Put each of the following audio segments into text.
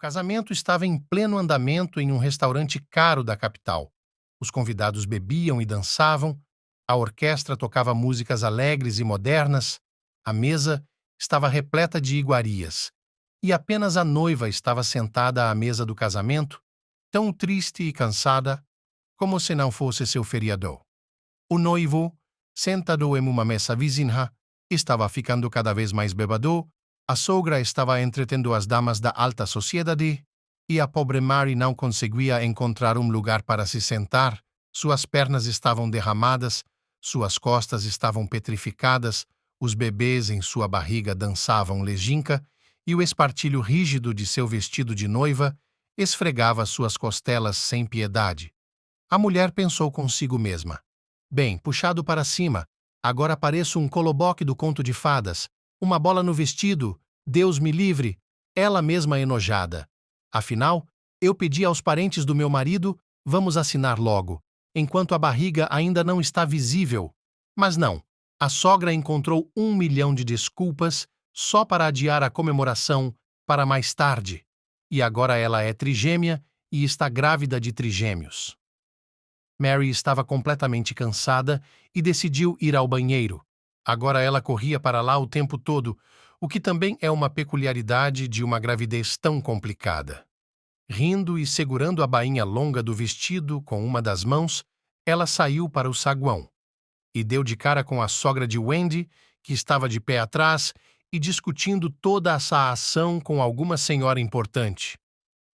casamento estava em pleno andamento em um restaurante caro da capital. Os convidados bebiam e dançavam, a orquestra tocava músicas alegres e modernas, a mesa estava repleta de iguarias, e apenas a noiva estava sentada à mesa do casamento, tão triste e cansada como se não fosse seu feriado. O noivo, sentado em uma mesa vizinha, estava ficando cada vez mais bêbado, a sogra estava entretendo as damas da alta sociedade e a pobre Mary não conseguia encontrar um lugar para se sentar, suas pernas estavam derramadas, suas costas estavam petrificadas, os bebês em sua barriga dançavam lejinca e o espartilho rígido de seu vestido de noiva esfregava suas costelas sem piedade. A mulher pensou consigo mesma: bem, puxado para cima, agora pareço um coloboque do conto de fadas, uma bola no vestido, Deus me livre, ela mesma enojada. Afinal, eu pedi aos parentes do meu marido, vamos assinar logo, enquanto a barriga ainda não está visível. Mas não, a sogra encontrou 1 milhão de desculpas só para adiar a comemoração para mais tarde. E agora ela é trigêmea e está grávida de trigêmeos. Mary estava completamente cansada e decidiu ir ao banheiro. Agora ela corria para lá o tempo todo, o que também é uma peculiaridade de uma gravidez tão complicada. Rindo e segurando a bainha longa do vestido com uma das mãos, ela saiu para o saguão e deu de cara com a sogra de Wendy, que estava de pé atrás e discutindo toda essa ação com alguma senhora importante.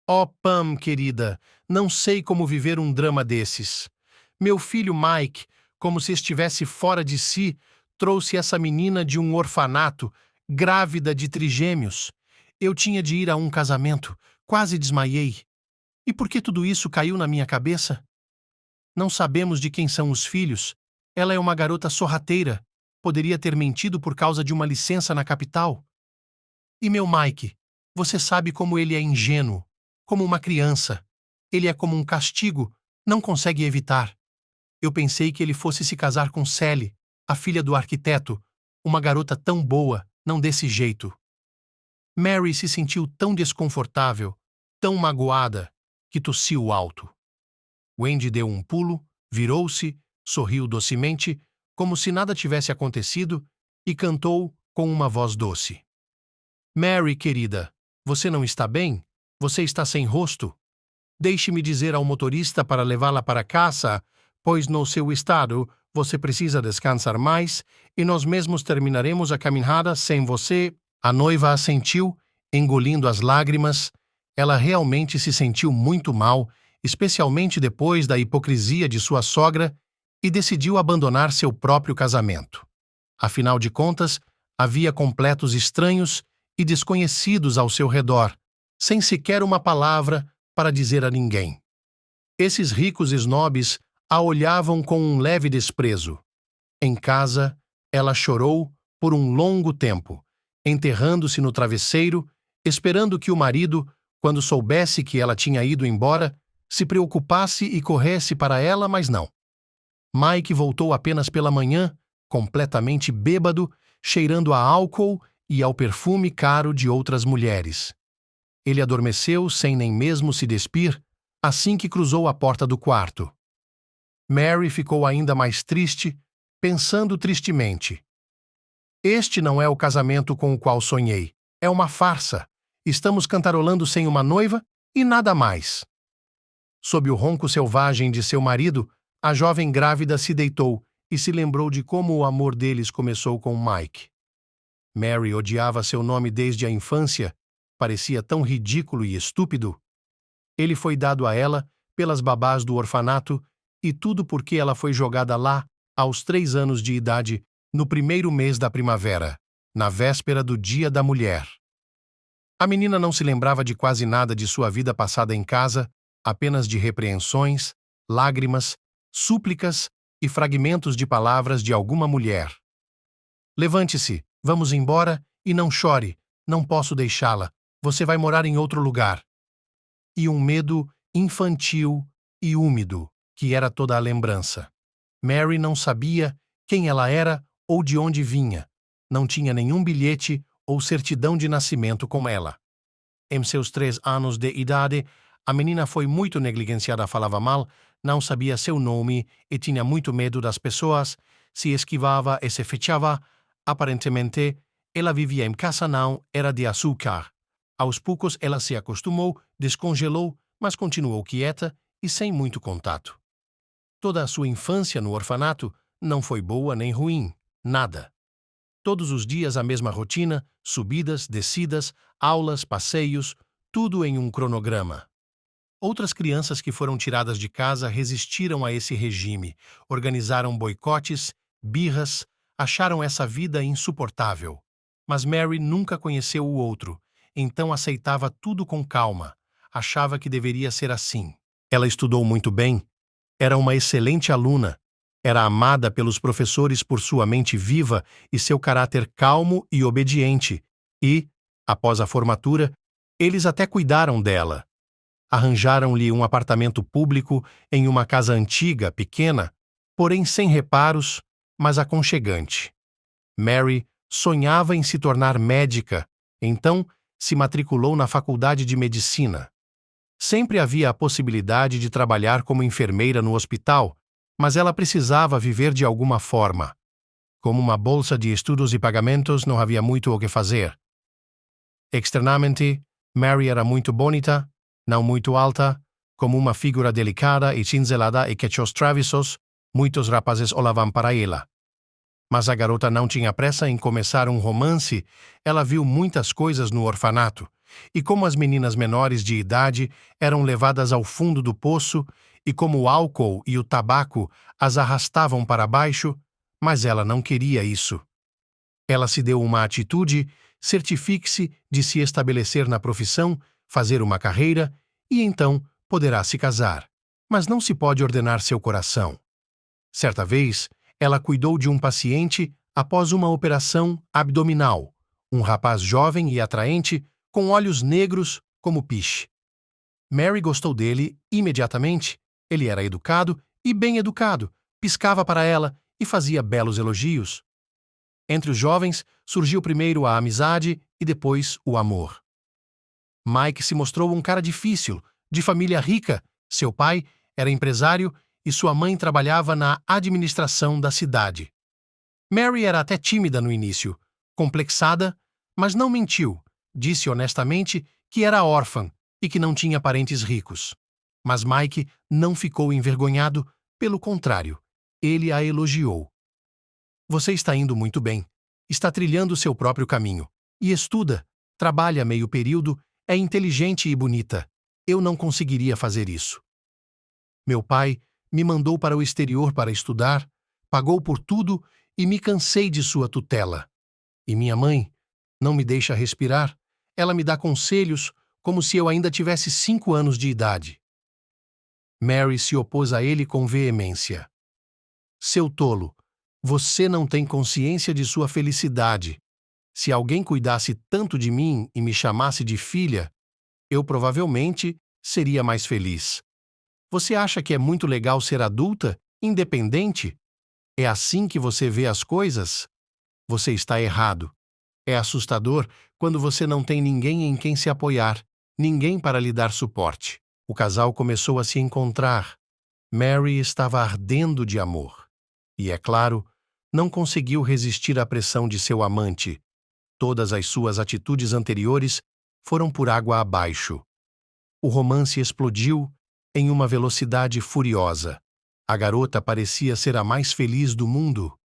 Oh, Pam, querida, não sei como viver um drama desses. Meu filho Mike, como se estivesse fora de si, trouxe essa menina de um orfanato, grávida de trigêmeos. Eu tinha de ir a um casamento, quase desmaiei. E por que tudo isso caiu na minha cabeça? Não sabemos de quem são os filhos. Ela é uma garota sorrateira. Poderia ter mentido por causa de uma licença na capital. E meu Mike, você sabe como ele é ingênuo. Como uma criança. Ele é como um castigo, não consegue evitar. Eu pensei que ele fosse se casar com Sally, a filha do arquiteto, uma garota tão boa, não desse jeito. Mary se sentiu tão desconfortável, tão magoada, que tossiu alto. Wendy deu um pulo, virou-se, sorriu docemente, como se nada tivesse acontecido, e cantou com uma voz doce. Mary, querida, você não está bem? Você está sem rosto? Deixe-me dizer ao motorista para levá-la para casa, pois no seu estado você precisa descansar mais e nós mesmos terminaremos a caminhada sem você. A noiva assentiu, engolindo as lágrimas. Ela realmente se sentiu muito mal, especialmente depois da hipocrisia de sua sogra, e decidiu abandonar seu próprio casamento. Afinal de contas, havia completos estranhos e desconhecidos ao seu redor, sem sequer uma palavra para dizer a ninguém. Esses ricos snobs a olhavam com um leve desprezo. Em casa, ela chorou por um longo tempo, enterrando-se no travesseiro, esperando que o marido, quando soubesse que ela tinha ido embora, se preocupasse e corresse para ela, mas não. Mike voltou apenas pela manhã, completamente bêbado, cheirando a álcool e ao perfume caro de outras mulheres. Ele adormeceu sem nem mesmo se despir, assim que cruzou a porta do quarto. Mary ficou ainda mais triste, pensando tristemente. Este não é o casamento com o qual sonhei. É uma farsa. Estamos cantarolando sem uma noiva e nada mais. Sob o ronco selvagem de seu marido, a jovem grávida se deitou e se lembrou de como o amor deles começou com Mike. Mary odiava seu nome desde a infância. Parecia tão ridículo e estúpido. Ele foi dado a ela pelas babás do orfanato e tudo porque ela foi jogada lá aos 3 anos de idade, no primeiro mês da primavera, na véspera do Dia da Mulher. A menina não se lembrava de quase nada de sua vida passada em casa, apenas de repreensões, lágrimas, súplicas e fragmentos de palavras de alguma mulher. Levante-se, vamos embora e não chore, não posso deixá-la. Você vai morar em outro lugar. E um medo infantil e úmido, que era toda a lembrança. Mary não sabia quem ela era ou de onde vinha. Não tinha nenhum bilhete ou certidão de nascimento com ela. Em seus 3 anos de idade, a menina foi muito negligenciada, falava mal, não sabia seu nome e tinha muito medo das pessoas, se esquivava e se fechava. Aparentemente, ela vivia em casa, não era de açúcar. Aos poucos ela se acostumou, descongelou, mas continuou quieta e sem muito contato. Toda a sua infância no orfanato não foi boa nem ruim, nada. Todos os dias a mesma rotina, subidas, descidas, aulas, passeios, tudo em um cronograma. Outras crianças que foram tiradas de casa resistiram a esse regime, organizaram boicotes, birras, acharam essa vida insuportável. Mas Mary nunca conheceu o outro, então aceitava tudo com calma, achava que deveria ser assim. Ela estudou muito bem, era uma excelente aluna, era amada pelos professores por sua mente viva e seu caráter calmo e obediente, e, após a formatura, eles até cuidaram dela. Arranjaram-lhe um apartamento público em uma casa antiga, pequena, porém sem reparos, mas aconchegante. Mary sonhava em se tornar médica, então se matriculou na faculdade de medicina. Sempre havia a possibilidade de trabalhar como enfermeira no hospital, mas ela precisava viver de alguma forma. Como uma bolsa de estudos e pagamentos, não havia muito o que fazer. Externamente, Mary era muito bonita, não muito alta, como uma figura delicada e cinzelada e quechos travessos, muitos rapazes olhavam para ela. Mas a garota não tinha pressa em começar um romance, ela viu muitas coisas no orfanato, e como as meninas menores de idade eram levadas ao fundo do poço, e como o álcool e o tabaco as arrastavam para baixo, mas ela não queria isso. Ela se deu uma atitude, certifique-se de se estabelecer na profissão, fazer uma carreira, e então poderá se casar. Mas não se pode ordenar seu coração. Certa vez, ela cuidou de um paciente após uma operação abdominal, um rapaz jovem e atraente, com olhos negros como piche. Mary gostou dele imediatamente. Ele era educado e bem educado, piscava para ela e fazia belos elogios. Entre os jovens, surgiu primeiro a amizade e depois o amor. Mike se mostrou um cara difícil, de família rica. Seu pai era empresário e sua mãe trabalhava na administração da cidade. Mary era até tímida no início, complexada, mas não mentiu. Disse honestamente que era órfã e que não tinha parentes ricos. Mas Mike não ficou envergonhado, pelo contrário, ele a elogiou. Você está indo muito bem, está trilhando seu próprio caminho, e estuda, trabalha meio período, é inteligente e bonita. Eu não conseguiria fazer isso. Meu pai me mandou para o exterior para estudar, pagou por tudo e me cansei de sua tutela. E minha mãe não me deixa respirar, ela me dá conselhos como se eu ainda tivesse 5 anos de idade. Mary se opôs a ele com veemência. Seu tolo, você não tem consciência de sua felicidade. Se alguém cuidasse tanto de mim e me chamasse de filha, eu provavelmente seria mais feliz. Você acha que é muito legal ser adulta, independente? É assim que você vê as coisas? Você está errado. É assustador quando você não tem ninguém em quem se apoiar, ninguém para lhe dar suporte. O casal começou a se encontrar. Mary estava ardendo de amor. E, é claro, não conseguiu resistir à pressão de seu amante. Todas as suas atitudes anteriores foram por água abaixo. O romance explodiu em uma velocidade furiosa. A garota parecia ser a mais feliz do mundo.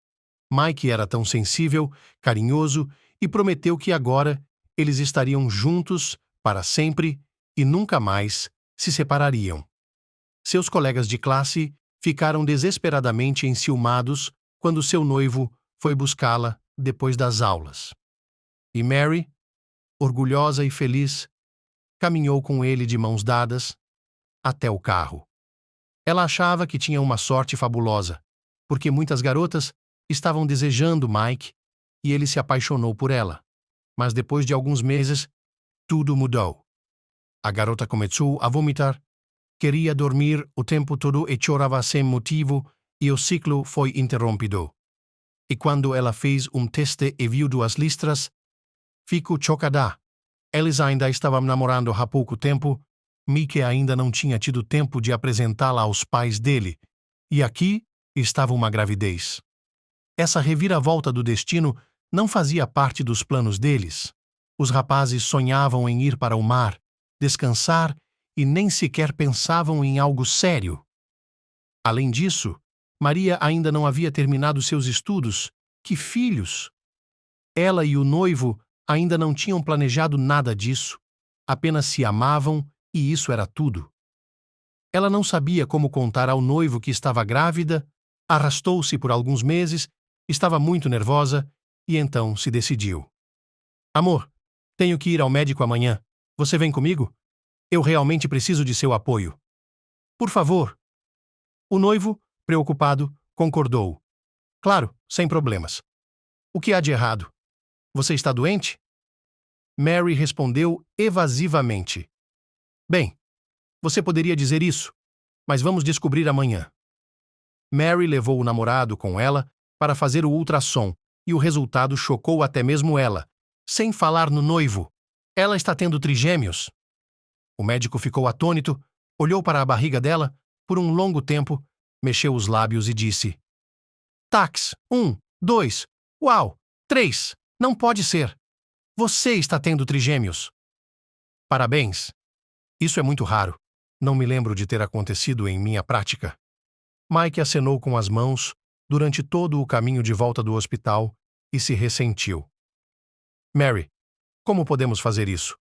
Mike era tão sensível, carinhoso e prometeu que agora eles estariam juntos para sempre e nunca mais se separariam. Seus colegas de classe ficaram desesperadamente enciumados quando seu noivo foi buscá-la depois das aulas. E Mary, orgulhosa e feliz, caminhou com ele de mãos dadas até o carro. Ela achava que tinha uma sorte fabulosa, porque muitas garotas estavam desejando Mike e ele se apaixonou por ela. Mas depois de alguns meses, tudo mudou. A garota começou a vomitar, queria dormir o tempo todo e chorava sem motivo e o ciclo foi interrompido. E quando ela fez um teste e viu 2 listras, ficou chocada. Eles ainda estavam namorando há pouco tempo. Mike ainda não tinha tido tempo de apresentá-la aos pais dele. E aqui estava uma gravidez. Essa reviravolta do destino não fazia parte dos planos deles. Os rapazes sonhavam em ir para o mar, descansar e nem sequer pensavam em algo sério. Além disso, Maria ainda não havia terminado seus estudos. Que filhos! Ela e o noivo ainda não tinham planejado nada disso. Apenas se amavam e isso era tudo. Ela não sabia como contar ao noivo que estava grávida, arrastou-se por alguns meses, estava muito nervosa e então se decidiu. Amor, tenho que ir ao médico amanhã. Você vem comigo? Eu realmente preciso de seu apoio. Por favor. O noivo, preocupado, concordou. Claro, sem problemas. O que há de errado? Você está doente? Mary respondeu evasivamente. Bem, você poderia dizer isso, mas vamos descobrir amanhã. Mary levou o namorado com ela para fazer o ultrassom e o resultado chocou até mesmo ela, sem falar no noivo. Ela está tendo trigêmeos. O médico ficou atônito, olhou para a barriga dela por um longo tempo, mexeu os lábios e disse: Tax, 1, 2, uau, 3, não pode ser. Você está tendo trigêmeos. Parabéns. Isso é muito raro. Não me lembro de ter acontecido em minha prática. Mike acenou com as mãos durante todo o caminho de volta do hospital e se ressentiu. Mary, como podemos fazer isso?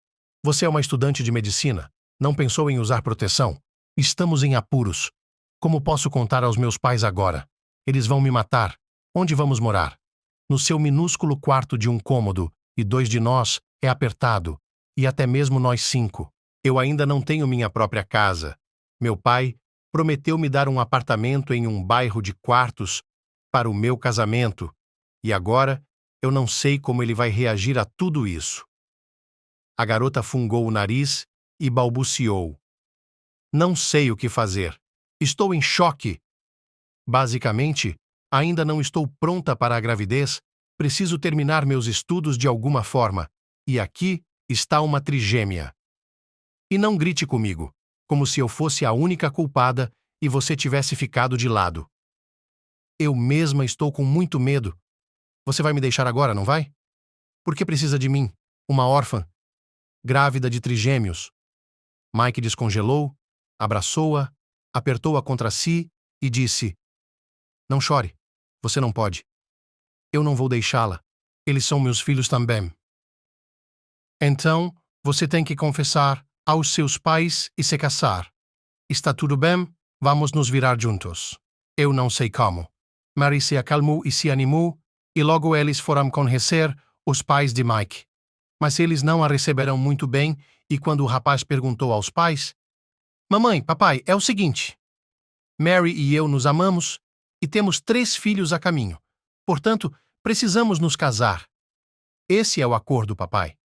Você é uma estudante de medicina. Não pensou em usar proteção? Estamos em apuros. Como posso contar aos meus pais agora? Eles vão me matar. Onde vamos morar? No seu minúsculo quarto de um cômodo, e 2 de nós é apertado, e até mesmo nós 5. Eu ainda não tenho minha própria casa. Meu pai prometeu me dar um apartamento em um bairro de quartos para o meu casamento, e agora eu não sei como ele vai reagir a tudo isso. A garota fungou o nariz e balbuciou. Não sei o que fazer. Estou em choque. Basicamente, ainda não estou pronta para a gravidez, preciso terminar meus estudos de alguma forma, e aqui está uma trigêmea. E não grite comigo, como se eu fosse a única culpada e você tivesse ficado de lado. Eu mesma estou com muito medo. Você vai me deixar agora, não vai? Por que precisa de mim, uma órfã, grávida de trigêmeos? Mike descongelou, abraçou-a, apertou-a contra si e disse: Não chore, você não pode. Eu não vou deixá-la. Eles são meus filhos também. Então, você tem que confessar aos seus pais e se casar. Está tudo bem? Vamos nos virar juntos. Eu não sei como. Mary se acalmou e se animou, e logo eles foram conhecer os pais de Mike. Mas eles não a receberam muito bem, e quando o rapaz perguntou aos pais: Mamãe, papai, é o seguinte. Mary e eu nos amamos e temos 3 filhos a caminho. Portanto, precisamos nos casar. Esse é o acordo, papai.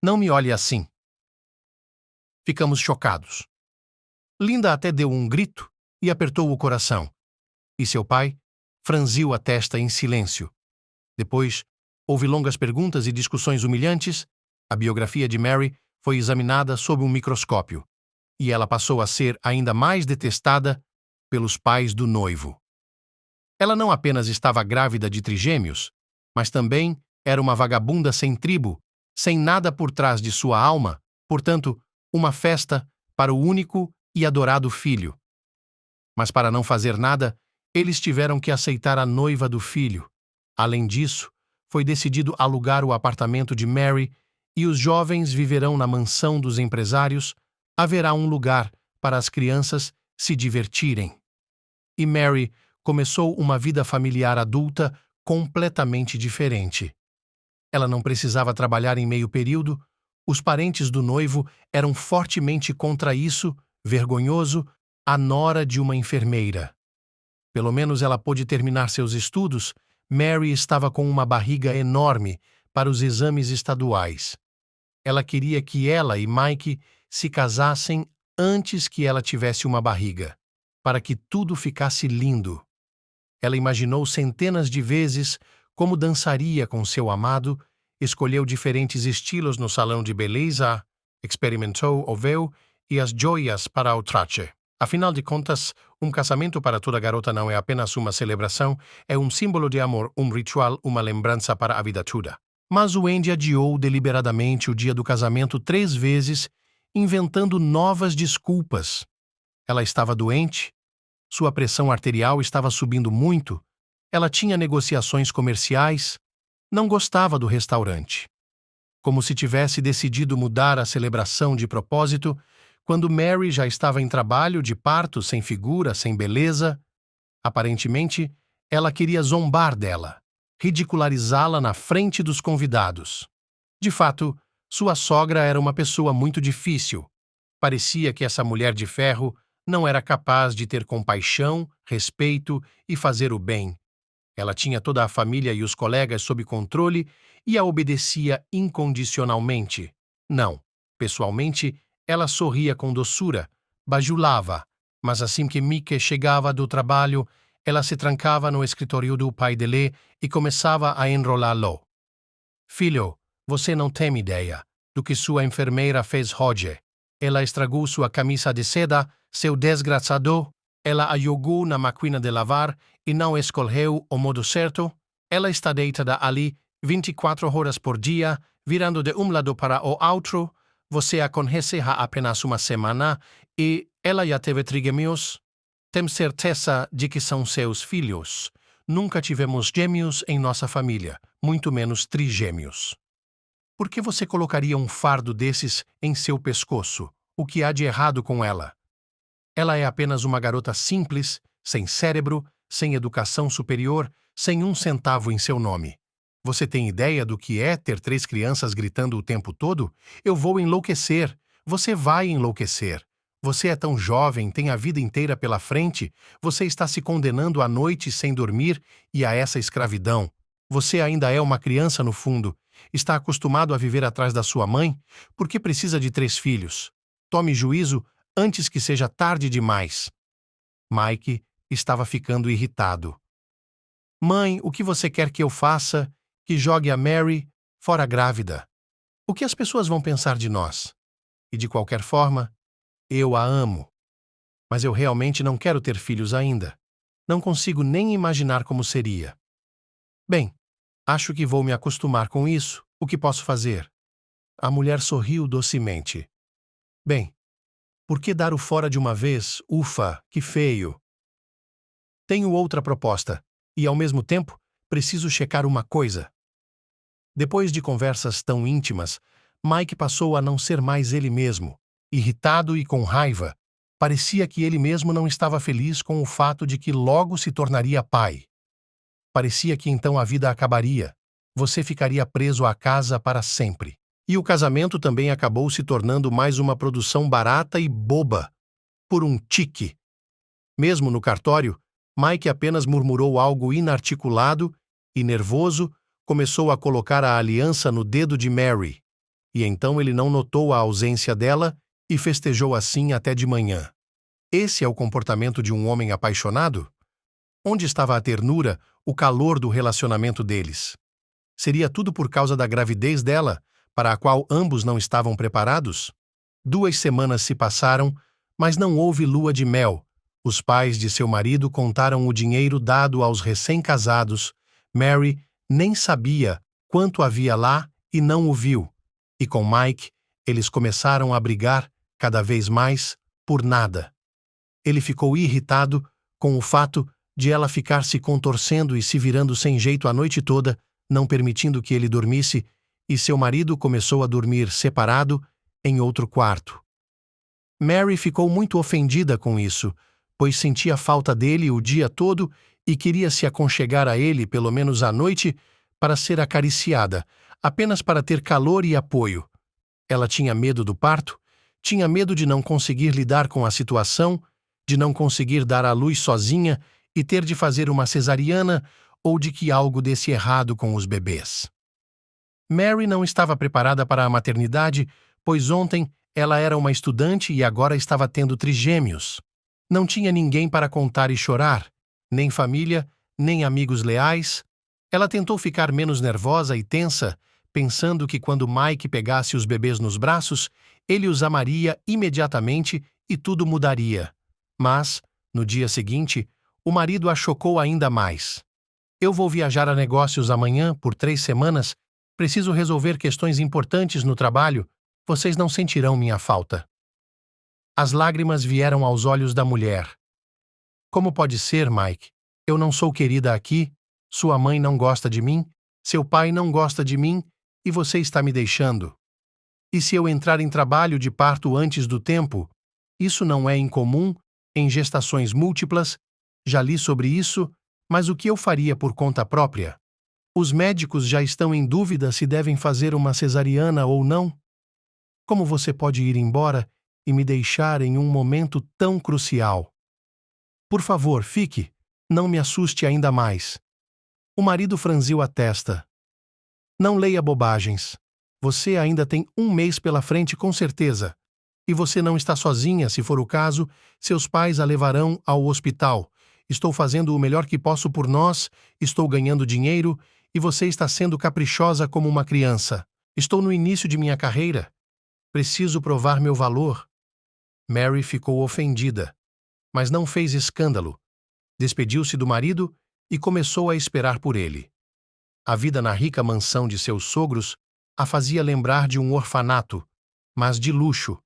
Não me olhe assim. Ficamos chocados. Linda até deu um grito e apertou o coração. E seu pai franziu a testa em silêncio. Depois, houve longas perguntas e discussões humilhantes. A biografia de Mary foi examinada sob um microscópio, e ela passou a ser ainda mais detestada pelos pais do noivo. Ela não apenas estava grávida de trigêmeos, mas também era uma vagabunda sem tribo, sem nada por trás de sua alma, portanto, uma festa para o único e adorado filho. Mas para não fazer nada, eles tiveram que aceitar a noiva do filho. Além disso, foi decidido alugar o apartamento de Mary e os jovens viverão na mansão dos empresários. Haverá um lugar para as crianças se divertirem. E Mary começou uma vida familiar adulta completamente diferente. Ela não precisava trabalhar em meio período, os parentes do noivo eram fortemente contra isso, vergonhoso, a nora de uma enfermeira. Pelo menos ela pôde terminar seus estudos. Mary estava com uma barriga enorme para os exames estaduais. Ela queria que ela e Mike se casassem antes que ela tivesse uma barriga, para que tudo ficasse lindo. Ela imaginou centenas de vezes como dançaria com seu amado escolheu diferentes estilos no salão de beleza, experimentou o véu e as joias para o traje. Afinal de contas, um casamento para toda garota não é apenas uma celebração, é um símbolo de amor, um ritual, uma lembrança para a vida toda. Mas o Andy adiou deliberadamente o dia do casamento 3 vezes, inventando novas desculpas. Ela estava doente, sua pressão arterial estava subindo muito, ela tinha negociações comerciais, não gostava do restaurante. Como se tivesse decidido mudar a celebração de propósito, quando Mary já estava em trabalho de parto, sem figura, sem beleza. Aparentemente, ela queria zombar dela, ridicularizá-la na frente dos convidados. De fato, sua sogra era uma pessoa muito difícil. Parecia que essa mulher de ferro não era capaz de ter compaixão, respeito e fazer o bem. Ela tinha toda a família e os colegas sob controle e a obedecia incondicionalmente. Não, pessoalmente, ela sorria com doçura, bajulava, mas assim que Mickey chegava do trabalho, ela se trancava no escritório do pai dele e começava a enrolá-lo. Filho, você não tem ideia do que sua enfermeira fez hoje. Ela estragou sua camisa de seda, seu desgraçado. Ela a jogou na máquina de lavar e não escolheu o modo certo. Ela está deitada ali 24 horas por dia, virando de um lado para o outro. Você a conhece há apenas uma semana e ela já teve trigêmeos. Tem certeza de que são seus filhos. Nunca tivemos gêmeos em nossa família, muito menos trigêmeos. Por que você colocaria um fardo desses em seu pescoço? O que há de errado com ela? Ela é apenas uma garota simples, sem cérebro, sem educação superior, sem um centavo em seu nome. Você tem ideia do que é ter 3 crianças gritando o tempo todo? Eu vou enlouquecer. Você vai enlouquecer. Você é tão jovem, tem a vida inteira pela frente, você está se condenando à noite sem dormir e a essa escravidão. Você ainda é uma criança no fundo. Está acostumado a viver atrás da sua mãe? Por que precisa de 3 filhos? Tome juízo antes que seja tarde demais. Mike estava ficando irritado. Mãe, o que você quer que eu faça? Que jogue a Mary fora grávida. O que as pessoas vão pensar de nós? E de qualquer forma, eu a amo. Mas eu realmente não quero ter filhos ainda. Não consigo nem imaginar como seria. Bem, acho que vou me acostumar com isso. O que posso fazer? A mulher sorriu docemente. Bem, por que dar o fora de uma vez? Ufa, que feio. Tenho outra proposta, e ao mesmo tempo, preciso checar uma coisa. Depois de conversas tão íntimas, Mike passou a não ser mais ele mesmo. Irritado e com raiva, parecia que ele mesmo não estava feliz com o fato de que logo se tornaria pai. Parecia que então a vida acabaria. Você ficaria preso à casa para sempre. E o casamento também acabou se tornando mais uma produção barata e boba, por um tique. Mesmo no cartório, Mike apenas murmurou algo inarticulado e, nervoso, começou a colocar a aliança no dedo de Mary. E então ele não notou a ausência dela e festejou assim até de manhã. Esse é o comportamento de um homem apaixonado? Onde estava a ternura, o calor do relacionamento deles? Seria tudo por causa da gravidez dela, para a qual ambos não estavam preparados? 2 semanas se passaram, mas não houve lua de mel. Os pais de seu marido contaram o dinheiro dado aos recém-casados. Mary nem sabia quanto havia lá e não o viu. E com Mike, eles começaram a brigar, cada vez mais, por nada. Ele ficou irritado com o fato de ela ficar se contorcendo e se virando sem jeito a noite toda, não permitindo que ele dormisse, e seu marido começou a dormir separado em outro quarto. Mary ficou muito ofendida com isso, pois sentia falta dele o dia todo e queria se aconchegar a ele pelo menos à noite para ser acariciada, apenas para ter calor e apoio. Ela tinha medo do parto, tinha medo de não conseguir lidar com a situação, de não conseguir dar à luz sozinha e ter de fazer uma cesariana ou de que algo desse errado com os bebês. Mary não estava preparada para a maternidade, pois ontem ela era uma estudante e agora estava tendo trigêmeos. Não tinha ninguém para contar e chorar, nem família, nem amigos leais. Ela tentou ficar menos nervosa e tensa, pensando que quando Mike pegasse os bebês nos braços, ele os amaria imediatamente e tudo mudaria. Mas, no dia seguinte, o marido a chocou ainda mais. Eu vou viajar a negócios amanhã por 3 semanas. Preciso resolver questões importantes no trabalho. Vocês não sentirão minha falta. As lágrimas vieram aos olhos da mulher. Como pode ser, Mike? Eu não sou querida aqui, sua mãe não gosta de mim, seu pai não gosta de mim e você está me deixando. E se eu entrar em trabalho de parto antes do tempo? Isso não é incomum em gestações múltiplas, já li sobre isso, mas o que eu faria por conta própria? Os médicos já estão em dúvida se devem fazer uma cesariana ou não. Como você pode ir embora e me deixar em um momento tão crucial? Por favor, fique. Não me assuste ainda mais. O marido franziu a testa. Não leia bobagens. Você ainda tem 1 mês pela frente com certeza. E você não está sozinha, se for o caso, seus pais a levarão ao hospital. Estou fazendo o melhor que posso por nós, estou ganhando dinheiro e você está sendo caprichosa como uma criança. Estou no início de minha carreira. Preciso provar meu valor. Mary ficou ofendida, mas não fez escândalo. Despediu-se do marido e começou a esperar por ele. A vida na rica mansão de seus sogros a fazia lembrar de um orfanato, mas de luxo.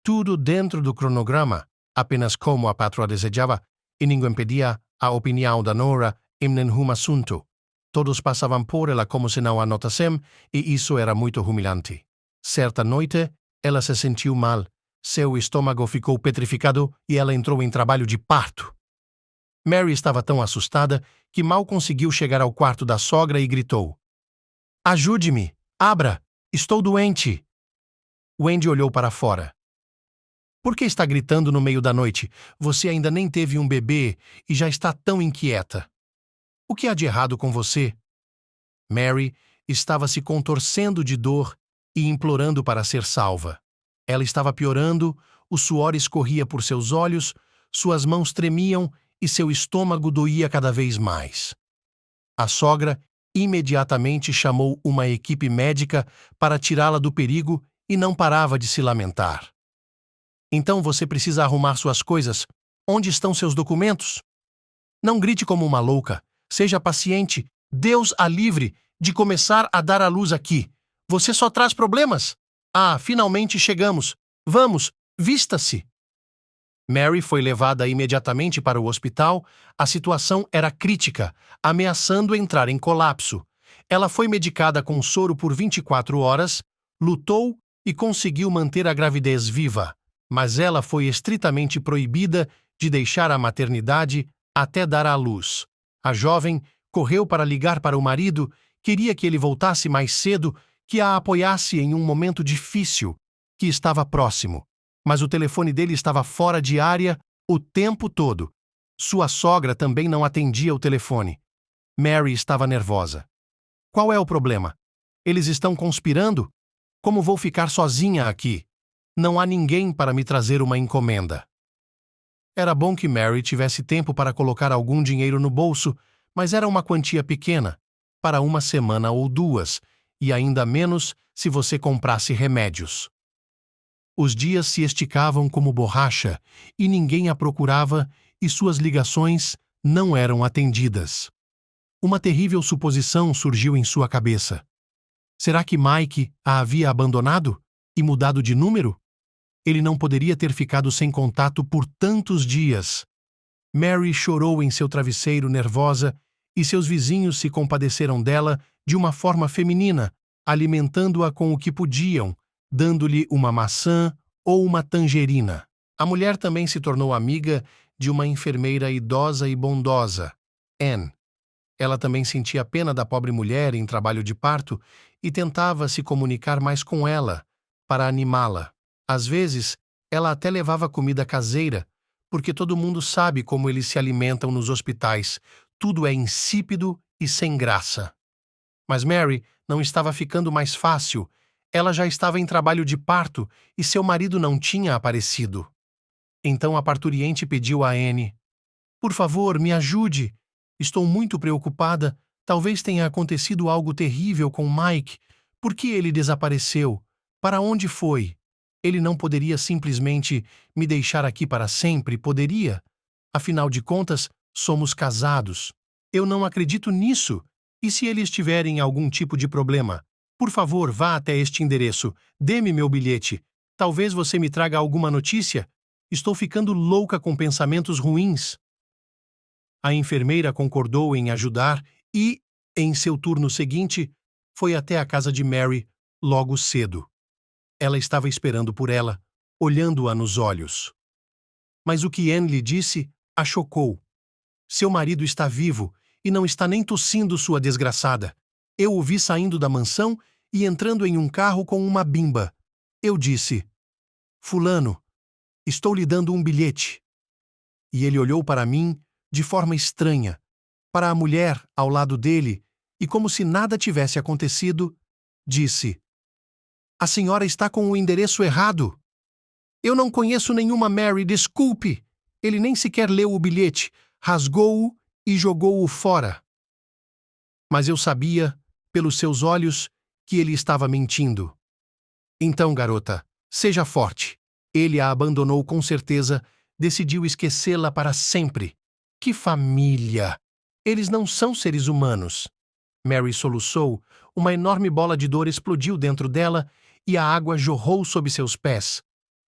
Tudo dentro do cronograma, apenas como a patroa desejava, e ninguém pedia a opinião da nora em nenhum assunto. Todos passavam por ela como se não a notassem, e isso era muito humilhante. Certa noite, ela se sentiu mal. Seu estômago ficou petrificado e ela entrou em trabalho de parto. Mary estava tão assustada que mal conseguiu chegar ao quarto da sogra e gritou: "Ajude-me! Abra! Estou doente!" Wendy olhou para fora. "Por que está gritando no meio da noite? Você ainda nem teve um bebê e já está tão inquieta. O que há de errado com você?" Mary estava se contorcendo de dor e implorando para ser salva. Ela estava piorando, o suor escorria por seus olhos, suas mãos tremiam e seu estômago doía cada vez mais. A sogra imediatamente chamou uma equipe médica para tirá-la do perigo e não parava de se lamentar. "Então você precisa arrumar suas coisas. Onde estão seus documentos? Não grite como uma louca. Seja paciente. Deus a livre de começar a dar à luz aqui. Você só traz problemas. Ah, finalmente chegamos. Vamos, vista-se." Mary foi levada imediatamente para o hospital. A situação era crítica, ameaçando entrar em colapso. Ela foi medicada com soro por 24 horas, lutou e conseguiu manter a gravidez viva, mas ela foi estritamente proibida de deixar a maternidade até dar à luz. A jovem correu para ligar para o marido, queria que ele voltasse mais cedo, que a apoiasse em um momento difícil, que estava próximo. Mas o telefone dele estava fora de área o tempo todo. Sua sogra também não atendia o telefone. Mary estava nervosa. Qual é o problema? Eles estão conspirando? Como vou ficar sozinha aqui? Não há ninguém para me trazer uma encomenda. Era bom que Mary tivesse tempo para colocar algum dinheiro no bolso, mas era uma quantia pequena, para 1 semana ou 2, e ainda menos se você comprasse remédios. Os dias se esticavam como borracha e ninguém a procurava e suas ligações não eram atendidas. Uma terrível suposição surgiu em sua cabeça. Será que Mike a havia abandonado e mudado de número? Ele não poderia ter ficado sem contato por tantos dias. Mary chorou em seu travesseiro nervosa e seus vizinhos se compadeceram dela de uma forma feminina, alimentando-a com o que podiam, dando-lhe uma maçã ou uma tangerina. A mulher também se tornou amiga de uma enfermeira idosa e bondosa, Anne. Ela também sentia pena da pobre mulher em trabalho de parto e tentava se comunicar mais com ela, para animá-la. Às vezes, ela até levava comida caseira, porque todo mundo sabe como eles se alimentam nos hospitais. Tudo é insípido e sem graça. Mas Mary não estava ficando mais fácil. Ela já estava em trabalho de parto e seu marido não tinha aparecido. Então a parturiente pediu a Anne: "Por favor, me ajude. Estou muito preocupada. Talvez tenha acontecido algo terrível com Mike. Por que ele desapareceu? Para onde foi? Ele não poderia simplesmente me deixar aqui para sempre, poderia? Afinal de contas, somos casados. Eu não acredito nisso. E se ele estiver em algum tipo de problema? Por favor, vá até este endereço. Dê-me meu bilhete. Talvez você me traga alguma notícia. Estou ficando louca com pensamentos ruins. A enfermeira concordou em ajudar e, em seu turno seguinte, foi até a casa de Mary logo cedo. Ela estava esperando por ela, olhando-a nos olhos. Mas o que Anne lhe disse a chocou. Seu marido está vivo e não está nem tossindo, sua desgraçada. Eu o vi saindo da mansão e entrando em um carro com uma bimba. Eu disse: Fulano, estou lhe dando um bilhete. E ele olhou para mim de forma estranha, para a mulher ao lado dele, e como se nada tivesse acontecido, disse: A senhora está com o endereço errado. Eu não conheço nenhuma Mary, desculpe. Ele nem sequer leu o bilhete, rasgou-o e jogou-o fora. Mas eu sabia, pelos seus olhos, que ele estava mentindo. Então, garota, seja forte. Ele a abandonou com certeza, decidiu esquecê-la para sempre. Que família! Eles não são seres humanos. Mary soluçou, uma enorme bola de dor explodiu dentro dela e a água jorrou sob seus pés.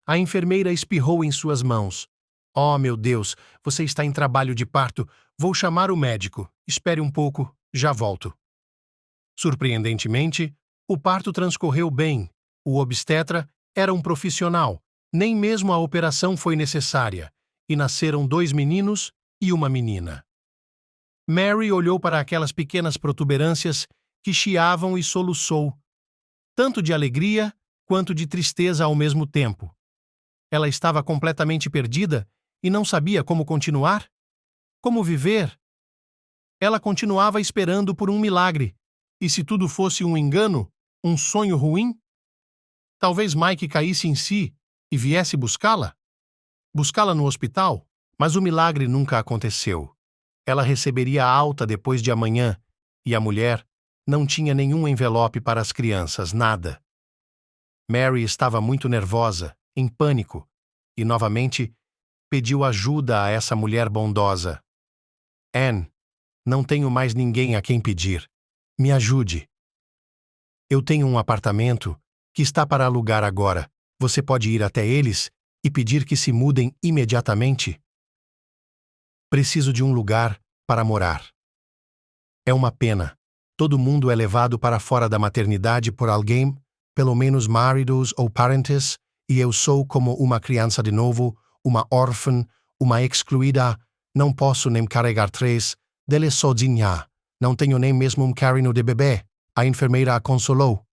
A enfermeira espirrou em suas mãos. Oh, meu Deus, você está em trabalho de parto. Vou chamar o médico. Espere um pouco, já volto. Surpreendentemente, o parto transcorreu bem. O obstetra era um profissional. Nem mesmo a operação foi necessária. E nasceram 2 meninos e uma menina. Mary olhou para aquelas pequenas protuberâncias que chiavam e soluçou, tanto de alegria quanto de tristeza ao mesmo tempo. Ela estava completamente perdida e não sabia como continuar, como viver. Ela continuava esperando por um milagre. E se tudo fosse um engano, um sonho ruim? Talvez Mike caísse em si e viesse buscá-la? Buscá-la no hospital? Mas o milagre nunca aconteceu. Ela receberia a alta depois de amanhã, e a mulher não tinha nenhum envelope para as crianças, nada. Mary estava muito nervosa, em pânico, e novamente pediu ajuda a essa mulher bondosa. Anne, não tenho mais ninguém a quem pedir. Me ajude. Eu tenho um apartamento que está para alugar agora. Você pode ir até eles e pedir que se mudem imediatamente? Preciso de um lugar para morar. É uma pena. Todo mundo é levado para fora da maternidade por alguém, pelo menos maridos ou parentes, e eu sou como uma criança de novo, uma órfã, uma excluída. Não posso nem carregar 3 deles sozinha. Não tenho nem mesmo um carrinho de bebê. A enfermeira a consolou.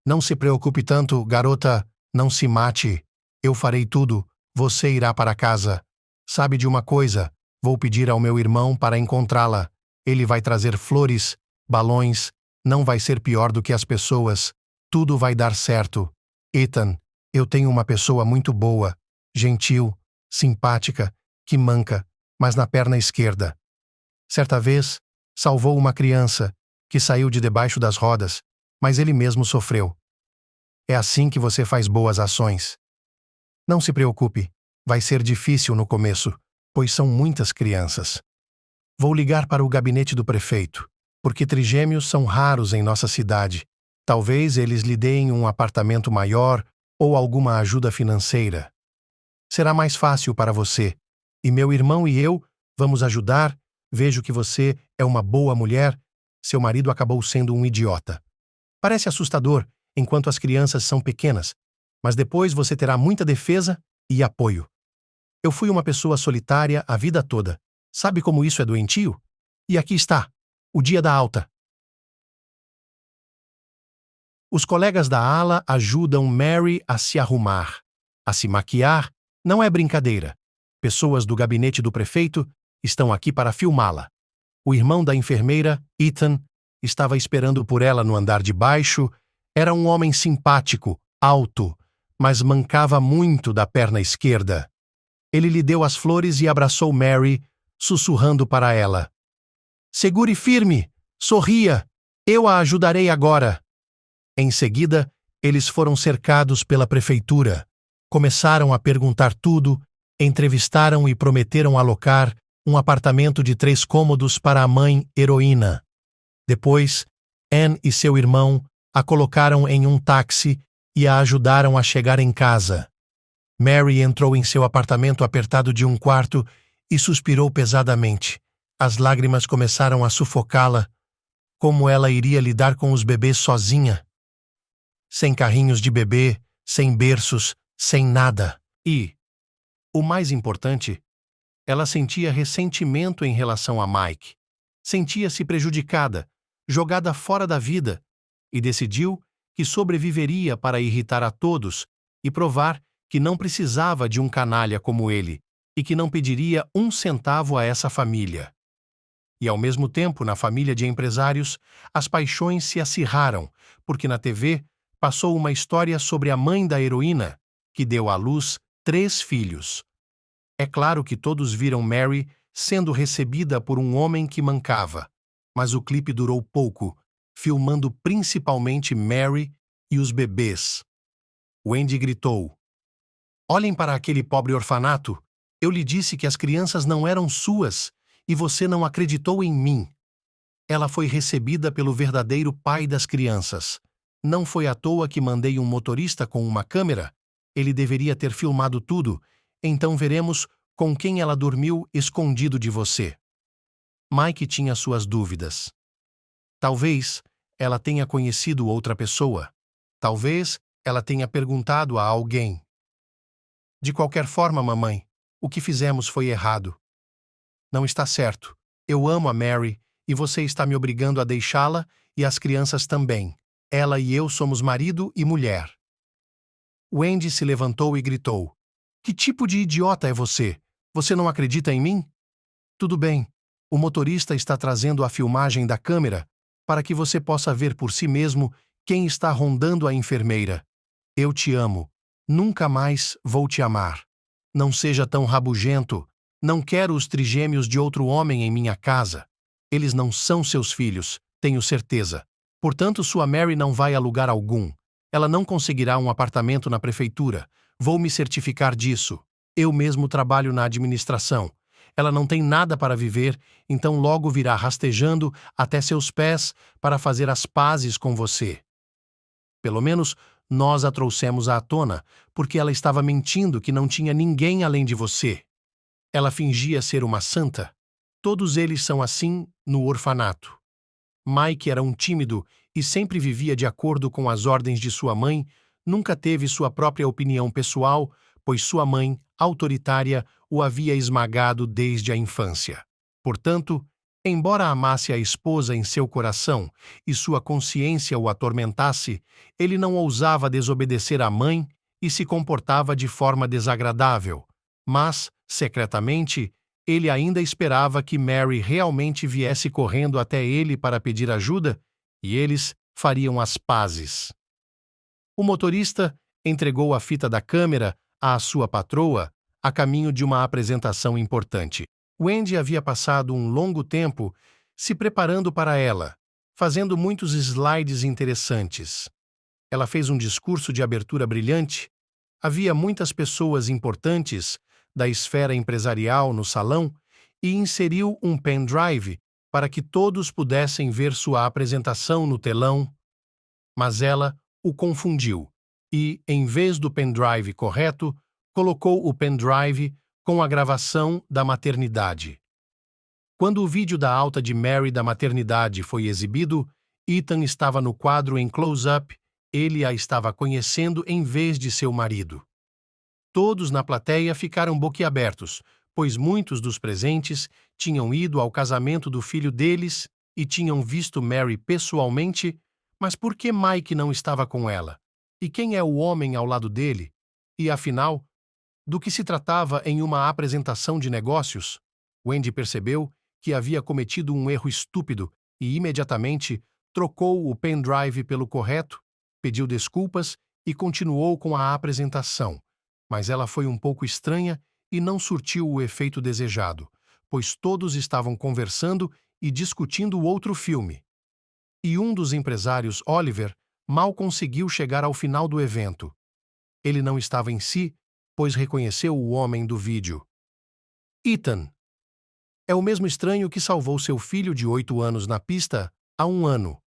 Não se preocupe tanto, garota. Não se mate. Eu farei tudo. Você irá para casa. Sabe de uma coisa? Vou pedir ao meu irmão para encontrá-la. Ele vai trazer flores, balões. Não vai ser pior do que as pessoas. Tudo vai dar certo. Ethan, eu tenho uma pessoa muito boa, gentil, simpática, que manca, mas na perna esquerda. Certa vez, salvou uma criança que saiu de debaixo das rodas, mas ele mesmo sofreu. É assim que você faz boas ações. Não se preocupe, vai ser difícil no começo, pois são muitas crianças. Vou ligar para o gabinete do prefeito, porque trigêmeos são raros em nossa cidade. Talvez eles lhe deem um apartamento maior ou alguma ajuda financeira. Será mais fácil para você, e meu irmão e eu vamos ajudar. Vejo que você é uma boa mulher. Seu marido acabou sendo um idiota. Parece assustador enquanto as crianças são pequenas, mas depois você terá muita defesa e apoio. Eu fui uma pessoa solitária a vida toda. Sabe como isso é doentio? E aqui está, o dia da alta. Os colegas da ala ajudam Mary a se arrumar. A se maquiar não é brincadeira. Pessoas do gabinete do prefeito estão aqui para filmá-la. O irmão da enfermeira, Ethan, estava esperando por ela no andar de baixo. Era um homem simpático, alto, mas mancava muito da perna esquerda. Ele lhe deu as flores e abraçou Mary, sussurrando para ela. Segure firme, sorria, eu a ajudarei agora. Em seguida, eles foram cercados pela prefeitura. Começaram a perguntar tudo, entrevistaram e prometeram alocar um apartamento de 3 cômodos para a mãe heroína. Depois, Anne e seu irmão a colocaram em um táxi e a ajudaram a chegar em casa. Mary entrou em seu apartamento apertado de um quarto e suspirou pesadamente. As lágrimas começaram a sufocá-la. Como ela iria lidar com os bebês sozinha? Sem carrinhos de bebê, sem berços, sem nada. E, o mais importante, ela sentia ressentimento em relação a Mike. Sentia-se prejudicada, jogada fora da vida, e decidiu que sobreviveria para irritar a todos e provar que não precisava de um canalha como ele e que não pediria 1 centavo a essa família. E ao mesmo tempo, na família de empresários, as paixões se acirraram, porque na TV passou uma história sobre a mãe da heroína, que deu à luz 3 filhos. É claro que todos viram Mary sendo recebida por um homem que mancava, mas o clipe durou pouco, filmando principalmente Mary e os bebês. Wendy gritou: "Olhem para aquele pobre orfanato. Eu lhe disse que as crianças não eram suas, e você não acreditou em mim." Ela foi recebida pelo verdadeiro pai das crianças. Não foi à toa que mandei um motorista com uma câmera. Ele deveria ter filmado tudo, então veremos com quem ela dormiu escondido de você. Mike tinha suas dúvidas. Talvez ela tenha conhecido outra pessoa. Talvez ela tenha perguntado a alguém. De qualquer forma, mamãe, o que fizemos foi errado. Não está certo. Eu amo a Mary e você está me obrigando a deixá-la e as crianças também. Ela e eu somos marido e mulher. Wendy se levantou e gritou: "Que tipo de idiota é você? Você não acredita em mim? Tudo bem. O motorista está trazendo a filmagem da câmera para que você possa ver por si mesmo quem está rondando a enfermeira. Eu te amo. Nunca mais vou te amar. Não seja tão rabugento. Não quero os trigêmeos de outro homem em minha casa. Eles não são seus filhos, tenho certeza. Portanto, sua Mary não vai a lugar algum. Ela não conseguirá um apartamento na prefeitura. Vou me certificar disso. Eu mesmo trabalho na administração. Ela não tem nada para viver, então logo virá rastejando até seus pés para fazer as pazes com você. Pelo menos nós a trouxemos à tona, porque ela estava mentindo que não tinha ninguém além de você. Ela fingia ser uma santa. Todos eles são assim no orfanato. Mike era um tímido e sempre vivia de acordo com as ordens de sua mãe, nunca teve sua própria opinião pessoal, pois sua mãe, autoritária, o havia esmagado desde a infância. Portanto, embora amasse a esposa em seu coração e sua consciência o atormentasse, ele não ousava desobedecer à mãe e se comportava de forma desagradável. Mas, secretamente, ele ainda esperava que Mary realmente viesse correndo até ele para pedir ajuda e eles fariam as pazes. O motorista entregou a fita da câmera à sua patroa a caminho de uma apresentação importante. Wendy havia passado um longo tempo se preparando para ela, fazendo muitos slides interessantes. Ela fez um discurso de abertura brilhante. Havia muitas pessoas importantes da esfera empresarial no salão e inseriu um pendrive para que todos pudessem ver sua apresentação no telão. Mas ela o confundiu e, em vez do pendrive correto, colocou o pendrive com a gravação da maternidade. Quando o vídeo da alta de Mary da maternidade foi exibido, Ethan estava no quadro em close-up. Ele a estava conhecendo em vez de seu marido. Todos na plateia ficaram boquiabertos, pois muitos dos presentes tinham ido ao casamento do filho deles e tinham visto Mary pessoalmente, mas por que Mike não estava com ela? E quem é o homem ao lado dele? E, afinal, do que se tratava em uma apresentação de negócios? Wendy percebeu que havia cometido um erro estúpido e imediatamente trocou o pendrive pelo correto, pediu desculpas e continuou com a apresentação. Mas ela foi um pouco estranha e não surtiu o efeito desejado, pois todos estavam conversando e discutindo outro filme. E um dos empresários, Oliver, mal conseguiu chegar ao final do evento. Ele não estava em si, pois reconheceu o homem do vídeo. Ethan. É o mesmo estranho que salvou seu filho de 8 anos na pista há 1 ano.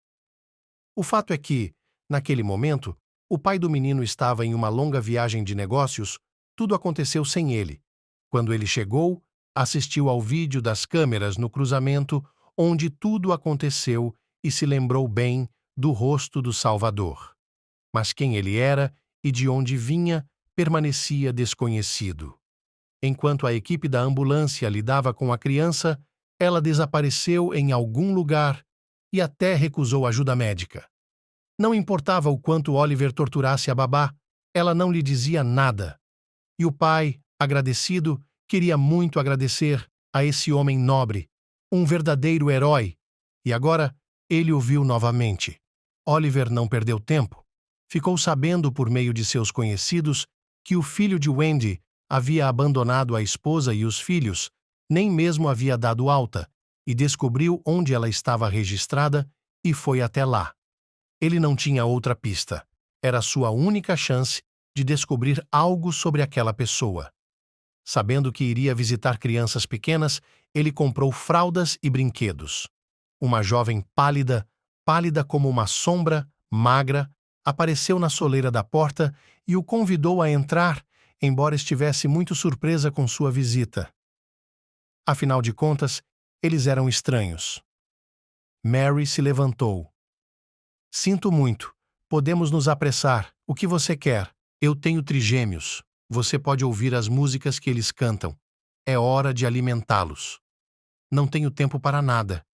O fato é que, naquele momento, o pai do menino estava em uma longa viagem de negócios, tudo aconteceu sem ele. Quando ele chegou, assistiu ao vídeo das câmeras no cruzamento, onde tudo aconteceu e se lembrou bem do rosto do Salvador. Mas quem ele era e de onde vinha permanecia desconhecido. Enquanto a equipe da ambulância lidava com a criança, ela desapareceu em algum lugar e até recusou ajuda médica. Não importava o quanto Oliver torturasse a babá, ela não lhe dizia nada. E o pai, agradecido, queria muito agradecer a esse homem nobre, um verdadeiro herói, e agora ele o viu novamente. Oliver não perdeu tempo. Ficou sabendo por meio de seus conhecidos que o filho de Wendy havia abandonado a esposa e os filhos, nem mesmo havia dado alta, e descobriu onde ela estava registrada e foi até lá. Ele não tinha outra pista. Era sua única chance de descobrir algo sobre aquela pessoa. Sabendo que iria visitar crianças pequenas, ele comprou fraldas e brinquedos. Uma jovem pálida como uma sombra, magra, apareceu na soleira da porta e o convidou a entrar, embora estivesse muito surpresa com sua visita. Afinal de contas, eles eram estranhos. Mary se levantou. Sinto muito. Podemos nos apressar. O que você quer? Eu tenho trigêmeos. Você pode ouvir as músicas que eles cantam. É hora de alimentá-los. Não tenho tempo para nada.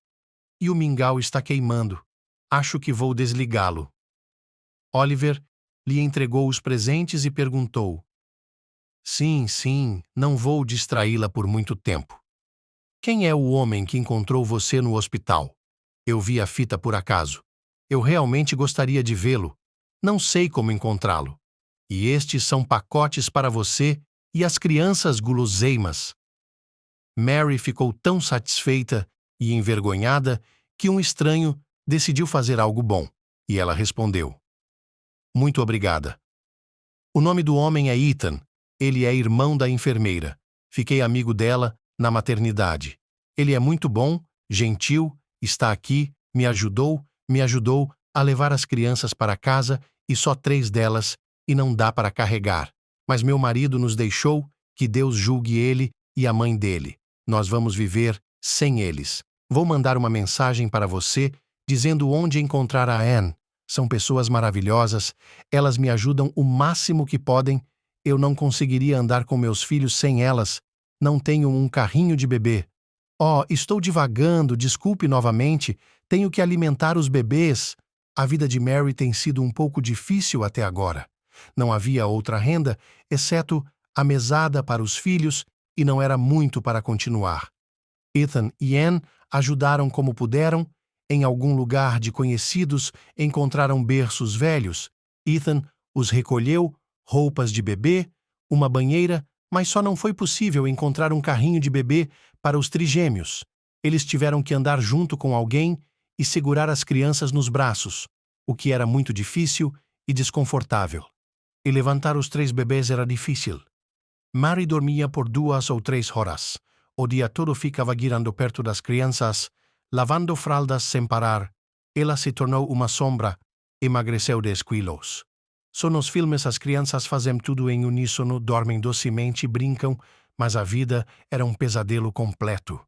E o mingau está queimando. Acho que vou desligá-lo. Oliver lhe entregou os presentes e perguntou: Sim, não vou distraí-la por muito tempo. Quem é o homem que encontrou você no hospital? Eu vi a fita por acaso. Eu realmente gostaria de vê-lo. Não sei como encontrá-lo. E estes são pacotes para você e as crianças guloseimas. Mary ficou tão satisfeita e envergonhada que um estranho decidiu fazer algo bom, e ela respondeu: Muito obrigada. O nome do homem é Ethan. Ele é irmão da enfermeira. Fiquei amigo dela na maternidade. Ele é muito bom, gentil, está aqui, me ajudou a levar as crianças para casa e só 3 delas, e não dá para carregar. Mas meu marido nos deixou, que Deus julgue ele e a mãe dele. Nós vamos viver sem eles. Vou mandar uma mensagem para você dizendo onde encontrar a Anne. São pessoas maravilhosas, elas me ajudam o máximo que podem. Eu não conseguiria andar com meus filhos sem elas. Não tenho um carrinho de bebê. Oh, estou divagando, desculpe novamente. Tenho que alimentar os bebês. A vida de Mary tem sido um pouco difícil até agora. Não havia outra renda, exceto a mesada para os filhos, e não era muito para continuar. Ethan e Anne ajudaram como puderam. Em algum lugar de conhecidos encontraram berços velhos. Ethan os recolheu, roupas de bebê, uma banheira, mas só não foi possível encontrar um carrinho de bebê para os trigêmeos. Eles tiveram que andar junto com alguém e segurar as crianças nos braços, o que era muito difícil e desconfortável. E levantar os 3 bebês era difícil. Mary dormia por 2 ou 3 horas. O dia todo ficava girando perto das crianças, lavando fraldas sem parar. Ela se tornou uma sombra, emagreceu 10 quilos. Só nos filmes as crianças fazem tudo em uníssono, dormem docemente e brincam, mas a vida era um pesadelo completo.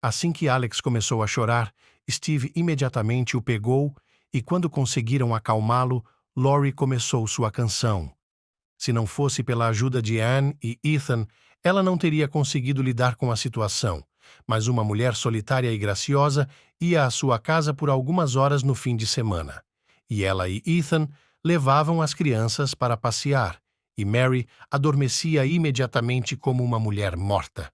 Assim que Alex começou a chorar, Steve imediatamente o pegou e, quando conseguiram acalmá-lo, Lori começou sua canção. Se não fosse pela ajuda de Anne e Ethan, ela não teria conseguido lidar com a situação, mas uma mulher solitária e graciosa ia à sua casa por algumas horas no fim de semana. E ela e Ethan levavam as crianças para passear, e Mary adormecia imediatamente como uma mulher morta.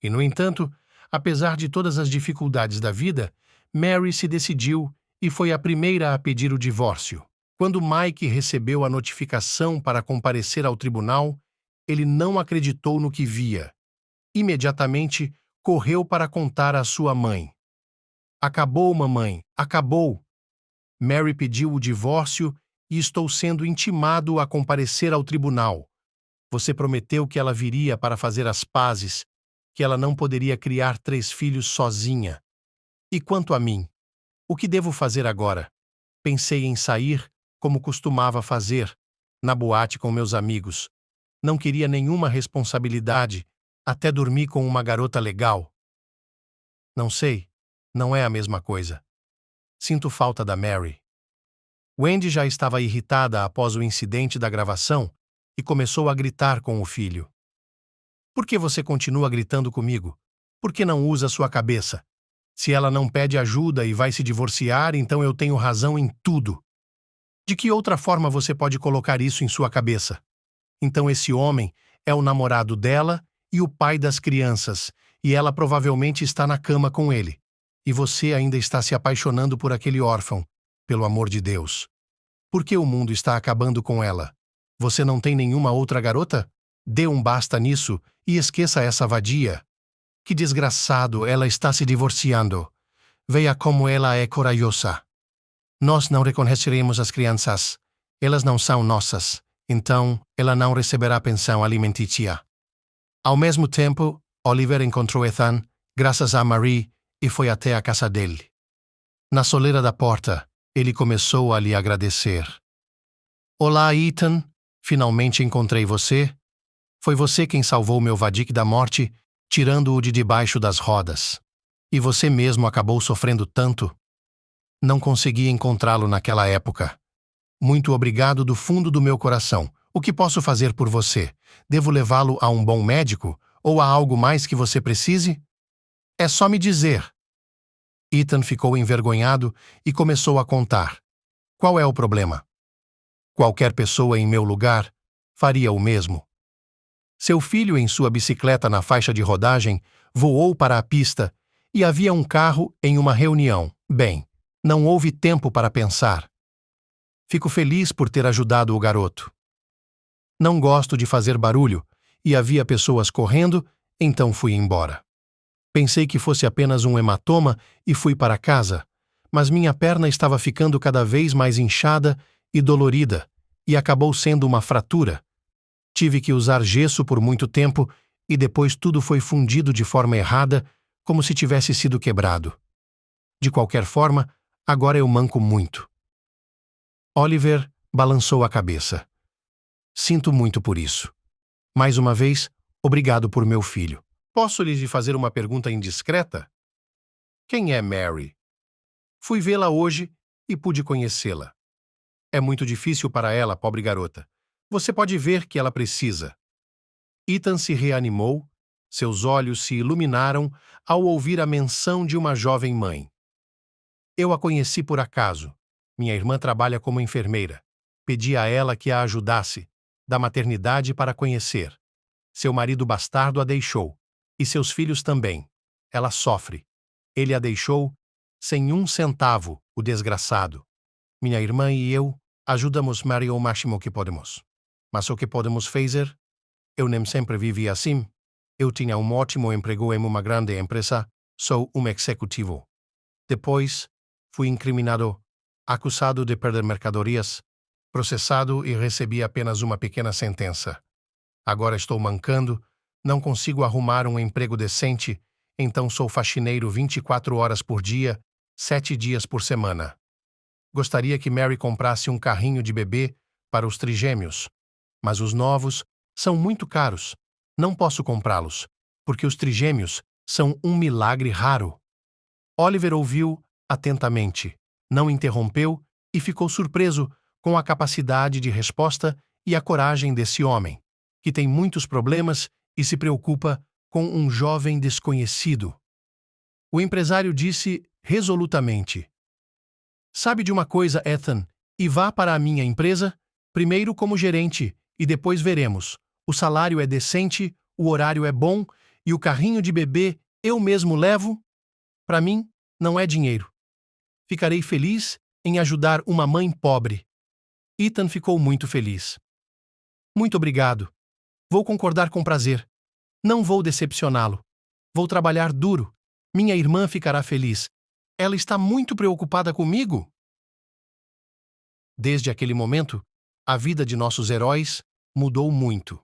E, no entanto, apesar de todas as dificuldades da vida, Mary se decidiu e foi a primeira a pedir o divórcio. Quando Mike recebeu a notificação para comparecer ao tribunal, ele não acreditou no que via. Imediatamente, correu para contar à sua mãe. Acabou, mamãe, acabou. Mary pediu o divórcio e estou sendo intimado a comparecer ao tribunal. Você prometeu que ela viria para fazer as pazes, que ela não poderia criar 3 filhos sozinha. E quanto a mim, o que devo fazer agora? Pensei em sair, como costumava fazer, na boate com meus amigos. Não queria nenhuma responsabilidade, até dormir com uma garota legal. Não sei, não é a mesma coisa. Sinto falta da Mary. Wendy já estava irritada após o incidente da gravação e começou a gritar com o filho. Por que você continua gritando comigo? Por que não usa sua cabeça? Se ela não pede ajuda e vai se divorciar, então eu tenho razão em tudo. De que outra forma você pode colocar isso em sua cabeça? Então esse homem é o namorado dela e o pai das crianças, e ela provavelmente está na cama com ele. E você ainda está se apaixonando por aquele órfão, pelo amor de Deus. Por que o mundo está acabando com ela? Você não tem nenhuma outra garota? Dê um basta nisso e esqueça essa vadia. Que desgraçado, ela está se divorciando. Veja como ela é corajosa. Nós não reconheceremos as crianças. Elas não são nossas. Então, ela não receberá pensão alimentícia. Ao mesmo tempo, Oliver encontrou Ethan, graças a Marie, e foi até a casa dele. Na soleira da porta, ele começou a lhe agradecer. Olá, Ethan. Finalmente encontrei você. Foi você quem salvou meu Vadik da morte, tirando-o de debaixo das rodas. E você mesmo acabou sofrendo tanto. Não consegui encontrá-lo naquela época. Muito obrigado do fundo do meu coração. O que posso fazer por você? Devo levá-lo a um bom médico? Ou a algo mais que você precise? É só me dizer. Ethan ficou envergonhado e começou a contar. Qual é o problema? Qualquer pessoa em meu lugar faria o mesmo. Seu filho, em sua bicicleta na faixa de rodagem, voou para a pista e havia um carro em uma reunião. Bem, não houve tempo para pensar. Fico feliz por ter ajudado o garoto. Não gosto de fazer barulho e havia pessoas correndo, então fui embora. Pensei que fosse apenas um hematoma e fui para casa, mas minha perna estava ficando cada vez mais inchada e dolorida e acabou sendo uma fratura. Tive que usar gesso por muito tempo e depois tudo foi fundido de forma errada, como se tivesse sido quebrado. De qualquer forma, agora eu manco muito. Oliver balançou a cabeça. Sinto muito por isso. Mais uma vez, obrigado por meu filho. Posso lhe fazer uma pergunta indiscreta? Quem é Mary? Fui vê-la hoje e pude conhecê-la. É muito difícil para ela, pobre garota. Você pode ver que ela precisa. Ethan se reanimou, seus olhos se iluminaram ao ouvir a menção de uma jovem mãe. Eu a conheci por acaso. Minha irmã trabalha como enfermeira. Pedi a ela que a ajudasse, da maternidade para conhecer. Seu marido bastardo a deixou, e seus filhos também. Ela sofre. Ele a deixou sem 1 centavo, o desgraçado. Minha irmã e eu ajudamos Mary o máximo que podemos. Mas o que podemos fazer? Eu nem sempre vivi assim. Eu tinha um ótimo emprego em uma grande empresa, sou um executivo. Depois, fui incriminado, acusado de perder mercadorias, processado e recebi apenas uma pequena sentença. Agora estou mancando, não consigo arrumar um emprego decente, então sou faxineiro 24 horas por dia, 7 dias por semana. Gostaria que Mary comprasse um carrinho de bebê para os trigêmeos, mas os novos são muito caros. Não posso comprá-los, porque os trigêmeos são um milagre raro. Oliver ouviu atentamente, não interrompeu e ficou surpreso com a capacidade de resposta e a coragem desse homem, que tem muitos problemas e se preocupa com um jovem desconhecido. O empresário disse resolutamente: Sabe de uma coisa, Ethan, e vá para a minha empresa, primeiro como gerente, e depois veremos. O salário é decente, o horário é bom, e o carrinho de bebê eu mesmo levo? Para mim, não é dinheiro. Ficarei feliz em ajudar uma mãe pobre. Ethan ficou muito feliz. Muito obrigado. Vou concordar com prazer. Não vou decepcioná-lo. Vou trabalhar duro. Minha irmã ficará feliz. Ela está muito preocupada comigo. Desde aquele momento, a vida de nossos heróis mudou muito.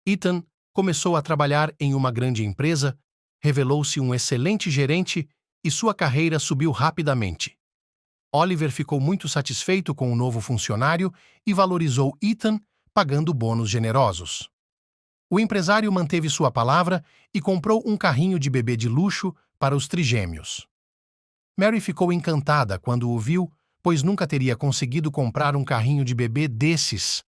Ethan começou a trabalhar em uma grande empresa, revelou-se um excelente gerente e sua carreira subiu rapidamente. Oliver ficou muito satisfeito com o novo funcionário e valorizou Ethan, pagando bônus generosos. O empresário manteve sua palavra e comprou um carrinho de bebê de luxo para os trigêmeos. Mary ficou encantada quando o viu, pois nunca teria conseguido comprar um carrinho de bebê desses.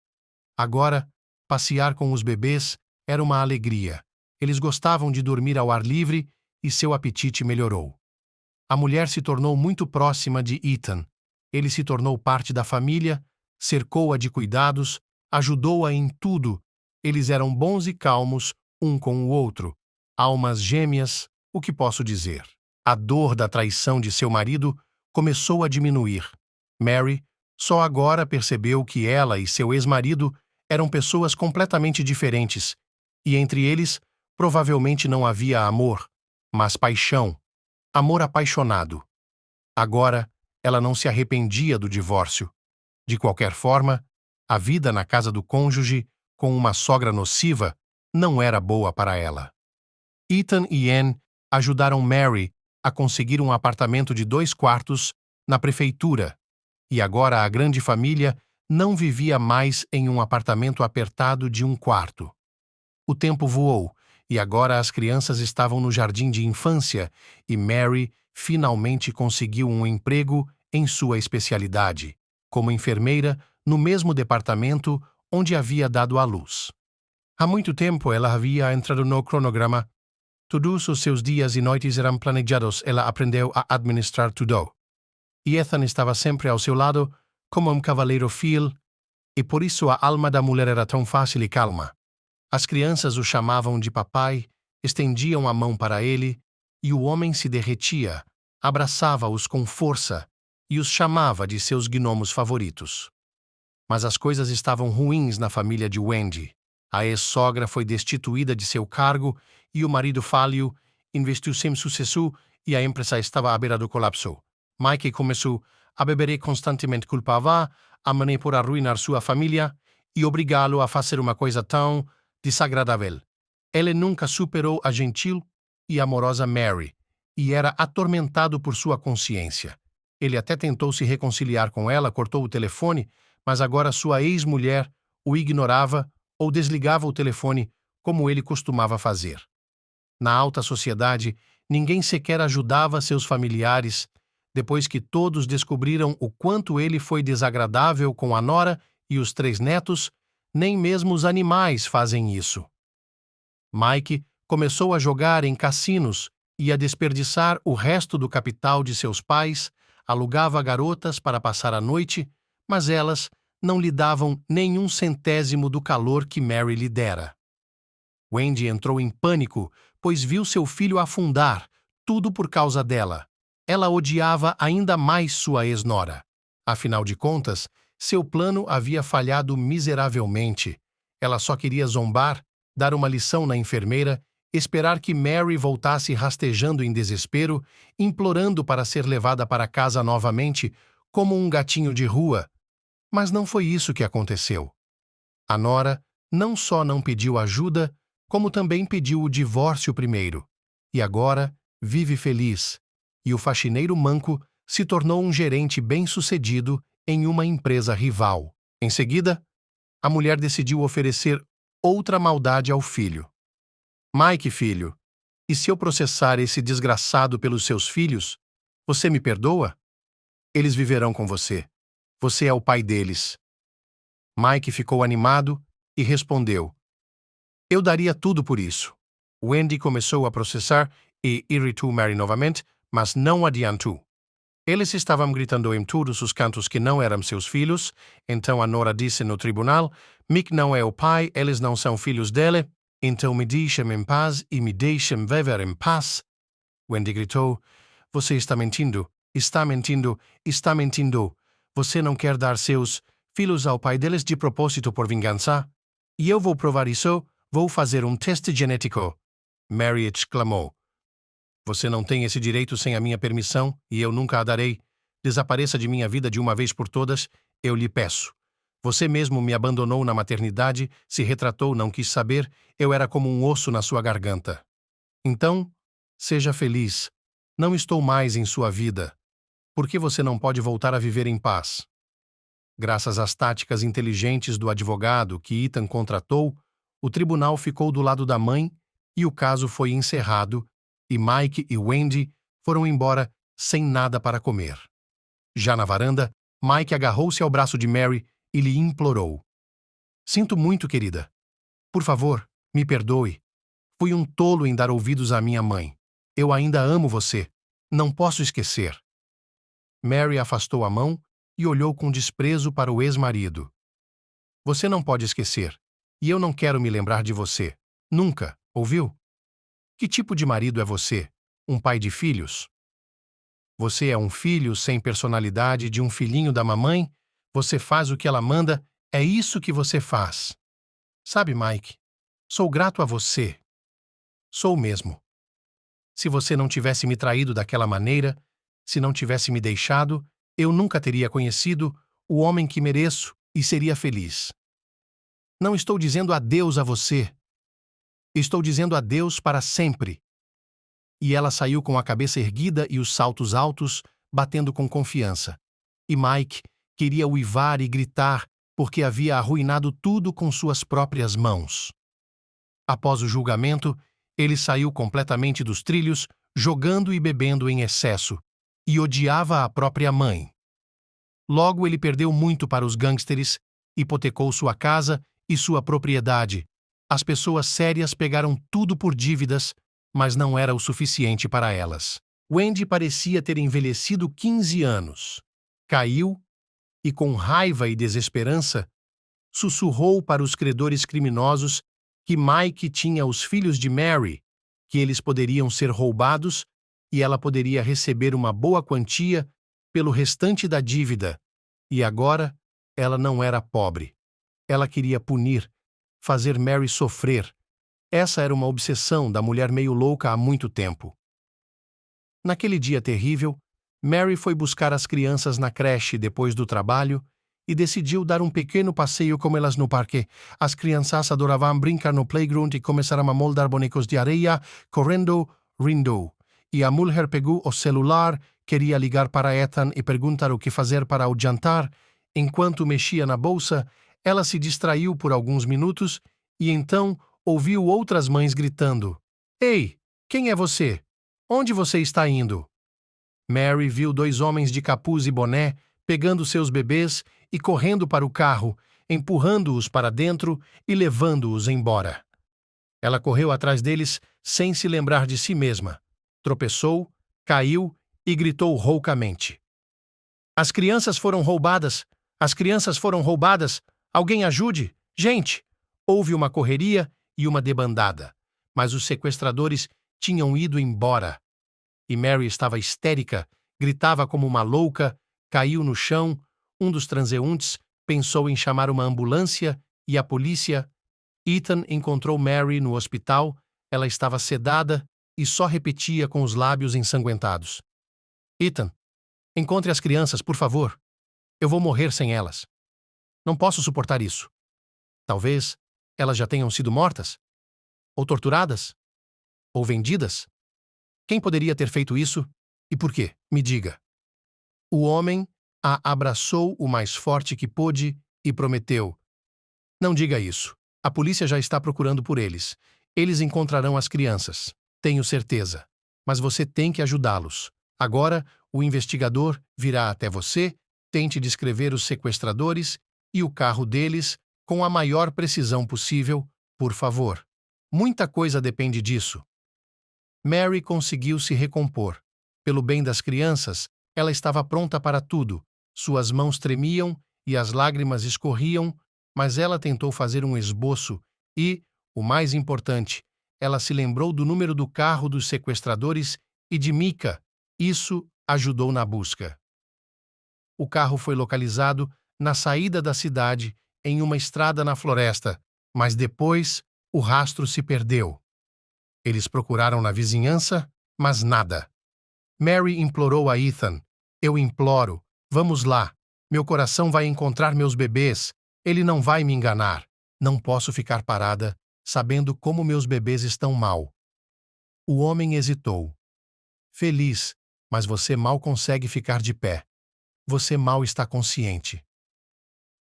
Agora, passear com os bebês era uma alegria. Eles gostavam de dormir ao ar livre e seu apetite melhorou. A mulher se tornou muito próxima de Ethan. Ele se tornou parte da família, cercou-a de cuidados, ajudou-a em tudo. Eles eram bons e calmos, um com o outro. Almas gêmeas, o que posso dizer? A dor da traição de seu marido começou a diminuir. Mary só agora percebeu que ela e seu ex-marido eram pessoas completamente diferentes, e entre eles provavelmente não havia amor, mas paixão. Amor apaixonado. Agora, ela não se arrependia do divórcio. De qualquer forma, a vida na casa do cônjuge, com uma sogra nociva, não era boa para ela. Ethan e Anne ajudaram Mary a conseguir um apartamento de 2 quartos na prefeitura, e agora a grande família não vivia mais em um apartamento apertado de 1 quarto. O tempo voou, e agora as crianças estavam no jardim de infância e Mary finalmente conseguiu um emprego em sua especialidade, como enfermeira no mesmo departamento onde havia dado à luz. Há muito tempo ela havia entrado no cronograma. Todos os seus dias e noites eram planejados, ela aprendeu a administrar tudo. E Ethan estava sempre ao seu lado, como um cavaleiro fiel, e por isso a alma da mulher era tão fácil e calma. As crianças o chamavam de papai, estendiam a mão para ele, e o homem se derretia, abraçava-os com força e os chamava de seus gnomos favoritos. Mas as coisas estavam ruins na família de Wendy. A ex-sogra foi destituída de seu cargo e o marido falhou, investiu sem sucesso e a empresa estava à beira do colapso. Mike começou a beber e constantemente culpava a mãe por arruinar sua família e obrigá-lo a fazer uma coisa tão desagradável. Ele nunca superou a gentil e amorosa Mary, e era atormentado por sua consciência. Ele até tentou se reconciliar com ela, cortou o telefone, mas agora sua ex-mulher o ignorava ou desligava o telefone como ele costumava fazer. Na alta sociedade, ninguém sequer ajudava seus familiares, depois que todos descobriram o quanto ele foi desagradável com a nora e os 3 netos. Nem mesmo os animais fazem isso. Mike começou a jogar em cassinos e a desperdiçar o resto do capital de seus pais, alugava garotas para passar a noite, mas elas não lhe davam nenhum centésimo do calor que Mary lhe dera. Wendy entrou em pânico, pois viu seu filho afundar, tudo por causa dela. Ela odiava ainda mais sua ex-nora. Afinal de contas, seu plano havia falhado miseravelmente. Ela só queria zombar, dar uma lição na enfermeira, esperar que Mary voltasse rastejando em desespero, implorando para ser levada para casa novamente, como um gatinho de rua. Mas não foi isso que aconteceu. A nora não só não pediu ajuda, como também pediu o divórcio primeiro. E agora vive feliz. E o faxineiro manco se tornou um gerente bem-sucedido em uma empresa rival. Em seguida, a mulher decidiu oferecer outra maldade ao filho. Mike, filho, e se eu processar esse desgraçado pelos seus filhos, você me perdoa? Eles viverão com você. Você é o pai deles. Mike ficou animado e respondeu: eu daria tudo por isso. Wendy começou a processar e irritou Mary novamente, mas não adiantou. Eles estavam gritando em todos os cantos que não eram seus filhos, então a nora disse no tribunal: Mick não é o pai, eles não são filhos dele, então me deixem em paz e me deixem viver em paz. Wendy gritou: você está mentindo, está mentindo, está mentindo. Você não quer dar seus filhos ao pai deles de propósito por vingança? E eu vou provar isso, vou fazer um teste genético. Mary exclamou: você não tem esse direito sem a minha permissão, e eu nunca a darei. Desapareça de minha vida de uma vez por todas, Eu lhe peço. Você mesmo me abandonou na maternidade, se retratou, não quis saber, eu era como um osso na sua garganta. Então, seja feliz. Não estou mais em sua vida. Por que você não pode voltar a viver em paz? Graças às táticas inteligentes do advogado que Ethan contratou, o tribunal ficou do lado da mãe e o caso foi encerrado, e Mike e Wendy foram embora sem nada para comer. Já na varanda, Mike agarrou-se ao braço de Mary e lhe implorou. Sinto muito, querida. Por favor, me perdoe. Fui um tolo em dar ouvidos à minha mãe. Eu ainda amo você. Não posso esquecer. Mary afastou a mão e olhou com desprezo para o ex-marido. Você não pode esquecer. E eu não quero me lembrar de você. Nunca, ouviu? Que tipo de marido é você? Um pai de filhos? Você é um filho sem personalidade de um filhinho da mamãe? Você faz o que ela manda? É isso que você faz. Sabe, Mike, sou grato a você. Sou mesmo. Se você não tivesse me traído daquela maneira, se não tivesse me deixado, eu nunca teria conhecido o homem que mereço e seria feliz. Não estou dizendo adeus a você. Estou dizendo adeus para sempre. E ela saiu com a cabeça erguida e os saltos altos, batendo com confiança. E Mike queria uivar e gritar porque havia arruinado tudo com suas próprias mãos. Após o julgamento, ele saiu completamente dos trilhos, jogando e bebendo em excesso, e odiava a própria mãe. Logo ele perdeu muito para os gangsters, hipotecou sua casa e sua propriedade. As pessoas sérias pegaram tudo por dívidas, mas não era o suficiente para elas. Wendy parecia ter envelhecido 15 anos. Caiu e, com raiva e desesperança, sussurrou para os credores criminosos que Mike tinha os filhos de Mary, que eles poderiam ser roubados e ela poderia receber uma boa quantia pelo restante da dívida. E agora, ela não era pobre. Ela queria punir, fazer Mary sofrer. Essa era uma obsessão da mulher meio louca há muito tempo. Naquele dia terrível, Mary foi buscar as crianças na creche depois do trabalho e decidiu dar um pequeno passeio com elas no parque. As crianças adoravam brincar no playground e começaram a moldar bonecos de areia, correndo, rindo. E a mulher pegou o celular, queria ligar para Ethan e perguntar o que fazer para o jantar. Enquanto mexia na bolsa, ela se distraiu por alguns minutos e então ouviu outras mães gritando. Ei, quem é você? Onde você está indo? Mary viu 2 homens de capuz e boné pegando seus bebês e correndo para o carro, empurrando-os para dentro e levando-os embora. Ela correu atrás deles sem se lembrar de si mesma. Tropeçou, caiu e gritou roucamente. As crianças foram roubadas! As crianças foram roubadas! Alguém ajude! Gente! Houve uma correria e uma debandada, mas os sequestradores tinham ido embora. E Mary estava histérica, gritava como uma louca, caiu no chão. Um dos transeuntes pensou em chamar uma ambulância e a polícia. Ethan encontrou Mary no hospital. Ela estava sedada e só repetia com os lábios ensanguentados. Ethan, encontre as crianças, por favor. Eu vou morrer sem elas. Não posso suportar isso. Talvez elas já tenham sido mortas? Ou torturadas? Ou vendidas? Quem poderia ter feito isso e por quê? Me diga. O homem a abraçou o mais forte que pôde e prometeu. Não diga isso. A polícia já está procurando por eles. Eles encontrarão as crianças. Tenho certeza. Mas você tem que ajudá-los. Agora, o investigador virá até você, tente descrever os sequestradores e o carro deles com a maior precisão possível, por favor. Muita coisa depende disso. Mary conseguiu se recompor. Pelo bem das crianças, ela estava pronta para tudo. Suas mãos tremiam e as lágrimas escorriam, mas ela tentou fazer um esboço e, o mais importante, ela se lembrou do número do carro dos sequestradores e de Micah. Isso ajudou na busca. O carro foi localizado na saída da cidade, em uma estrada na floresta, mas depois o rastro se perdeu. Eles procuraram na vizinhança, mas nada. Mary implorou a Ethan. Eu imploro, vamos lá. Meu coração vai encontrar meus bebês. Ele não vai me enganar. Não posso ficar parada, sabendo como meus bebês estão mal. O homem hesitou. Feliz, mas você mal consegue ficar de pé. Você mal está consciente.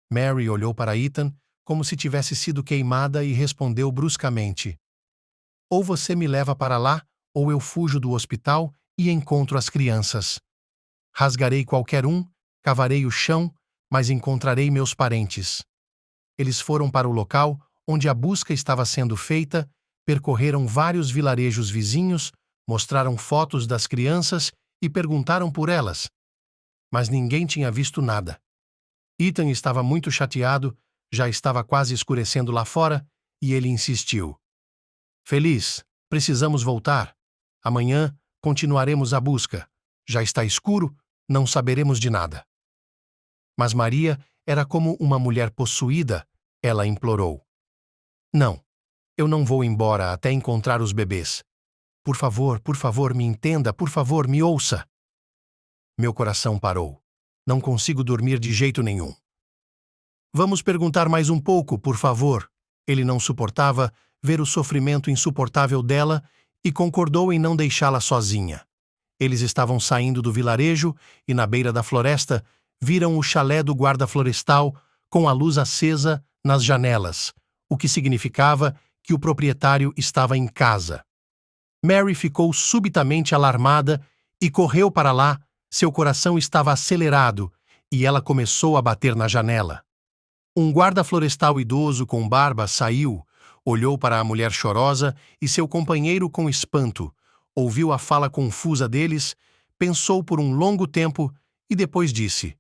Mary olhou para Ethan como se tivesse sido queimada e respondeu bruscamente: ou você me leva para lá, ou eu fujo do hospital e encontro as crianças. Rasgarei qualquer um, cavarei o chão, mas encontrarei meus parentes. Eles foram para o local onde a busca estava sendo feita, percorreram vários vilarejos vizinhos, mostraram fotos das crianças e perguntaram por elas. Mas ninguém tinha visto nada. Ethan estava muito chateado, já estava quase escurecendo lá fora, e ele insistiu. Feliz, precisamos voltar. Amanhã continuaremos a busca. Já está escuro, não saberemos de nada. Mas Maria era como uma mulher possuída. Ela implorou. Não, eu não vou embora até encontrar os bebês. Por favor, me entenda, por favor, me ouça. Meu coração parou. Não consigo dormir de jeito nenhum. Vamos perguntar mais um pouco, por favor. Ele não suportava ver o sofrimento insuportável dela e concordou em não deixá-la sozinha. Eles estavam saindo do vilarejo e, na beira da floresta, viram o chalé do guarda florestal com a luz acesa nas janelas, o que significava que o proprietário estava em casa. Mary ficou subitamente alarmada e correu para lá. Seu coração estava acelerado e ela começou a bater na janela. Um guarda florestal idoso com barba saiu, olhou para a mulher chorosa e seu companheiro com espanto, ouviu a fala confusa deles, pensou por um longo tempo e depois disse: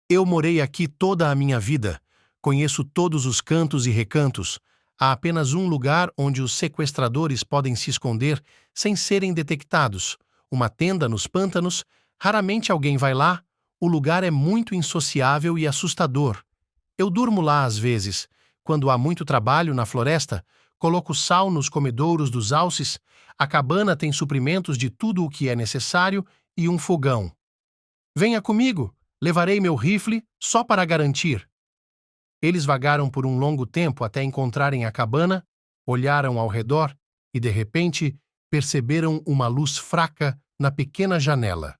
eu morei aqui toda a minha vida, conheço todos os cantos e recantos. Há apenas um lugar onde os sequestradores podem se esconder sem serem detectados, uma tenda nos pântanos. Raramente alguém vai lá, o lugar é muito insociável e assustador. Eu durmo lá às vezes. Quando há muito trabalho na floresta, coloco sal nos comedouros dos alces, a cabana tem suprimentos de tudo o que é necessário e um fogão. Venha comigo, levarei meu rifle só para garantir. Eles vagaram por um longo tempo até encontrarem a cabana, olharam ao redor e, de repente, perceberam uma luz fraca na pequena janela.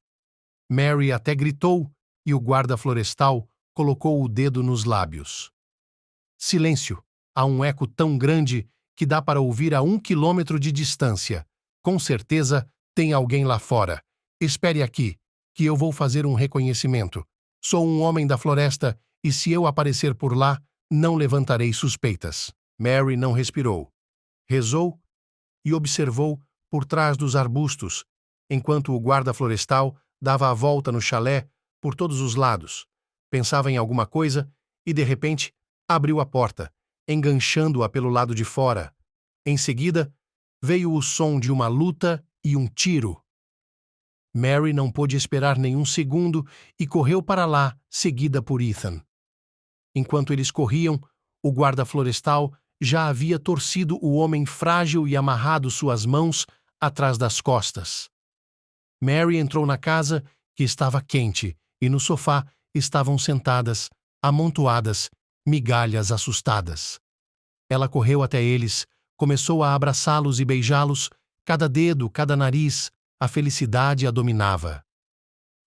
Mary até gritou e o guarda florestal colocou o dedo nos lábios. Silêncio. Há um eco tão grande que dá para ouvir a 1 quilômetro de distância. Com certeza tem alguém lá fora. Espere aqui, que eu vou fazer um reconhecimento. Sou um homem da floresta e se eu aparecer por lá, não levantarei suspeitas. Mary não respirou. Rezou e observou por trás dos arbustos, enquanto o guarda florestal dava a volta no chalé por todos os lados. Pensava em alguma coisa e, de repente, abriu a porta, enganchando-a pelo lado de fora. Em seguida, veio o som de uma luta e um tiro. Mary não pôde esperar nenhum segundo e correu para lá, seguida por Ethan. Enquanto eles corriam, o guarda florestal já havia torcido o homem frágil e amarrado suas mãos atrás das costas. Mary entrou na casa, que estava quente, e no sofá estavam sentadas, amontoadas, migalhas assustadas. Ela correu até eles, começou a abraçá-los e beijá-los, cada dedo, cada nariz, a felicidade a dominava.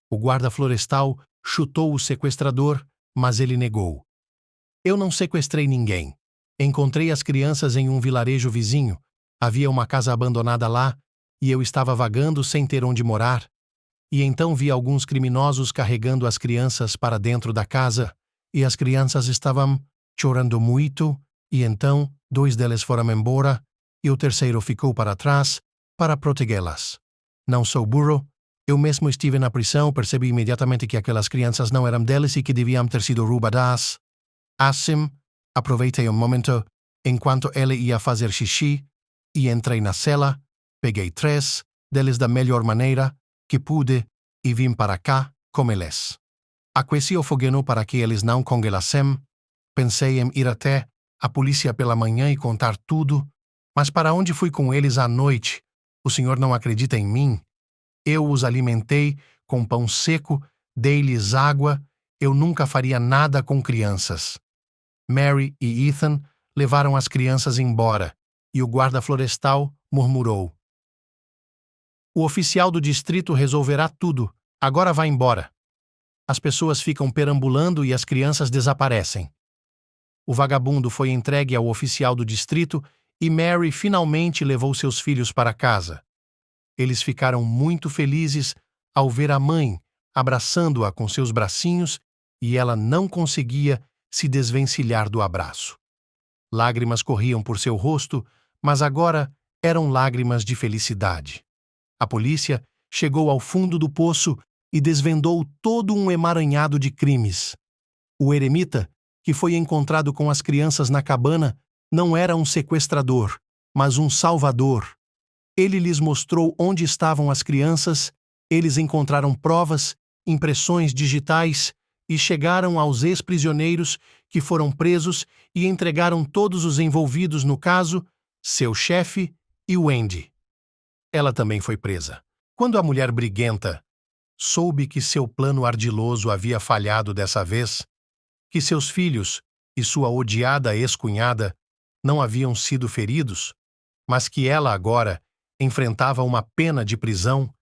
O guarda florestal chutou o sequestrador, mas ele negou. Eu não sequestrei ninguém. Encontrei as crianças em um vilarejo vizinho. Havia uma casa abandonada lá, e eu estava vagando sem ter onde morar. E então vi alguns criminosos carregando as crianças para dentro da casa, e as crianças estavam chorando muito, e então 2 delas foram embora, e o terceiro ficou para trás para protegê-las. Não sou burro, eu mesmo estive na prisão, percebi imediatamente que aquelas crianças não eram deles e que deviam ter sido roubadas. Assim, aproveitei um momento enquanto ele ia fazer xixi e entrei na cela, peguei 3 deles da melhor maneira que pude e vim para cá com eles. Aqueci o fogueiro para que eles não congelassem. Pensei em ir até a polícia pela manhã e contar tudo, mas para onde fui com eles à noite? O senhor não acredita em mim? Eu os alimentei com pão seco, dei-lhes água Eu nunca faria nada com crianças. Mary e Ethan levaram as crianças embora, e o guarda florestal murmurou: "O oficial do distrito resolverá tudo. Agora vá embora." As pessoas ficam perambulando e as crianças desaparecem. O vagabundo foi entregue ao oficial do distrito e Mary finalmente levou seus filhos para casa. Eles ficaram muito felizes ao ver a mãe abraçando-a com seus bracinhos e ela não conseguia se desvencilhar do abraço. Lágrimas corriam por seu rosto, mas agora eram lágrimas de felicidade. A polícia chegou ao fundo do poço e desvendou todo um emaranhado de crimes. O eremita, que foi encontrado com as crianças na cabana, não era um sequestrador, mas um salvador. Ele lhes mostrou onde estavam as crianças, eles encontraram provas, impressões digitais e chegaram aos ex-prisioneiros que foram presos e entregaram todos os envolvidos no caso, seu chefe e Wendy. Ela também foi presa. Quando a mulher briguenta soube que seu plano ardiloso havia falhado dessa vez, que seus filhos e sua odiada ex-cunhada não haviam sido feridos, mas que ela agora enfrentava uma pena de prisão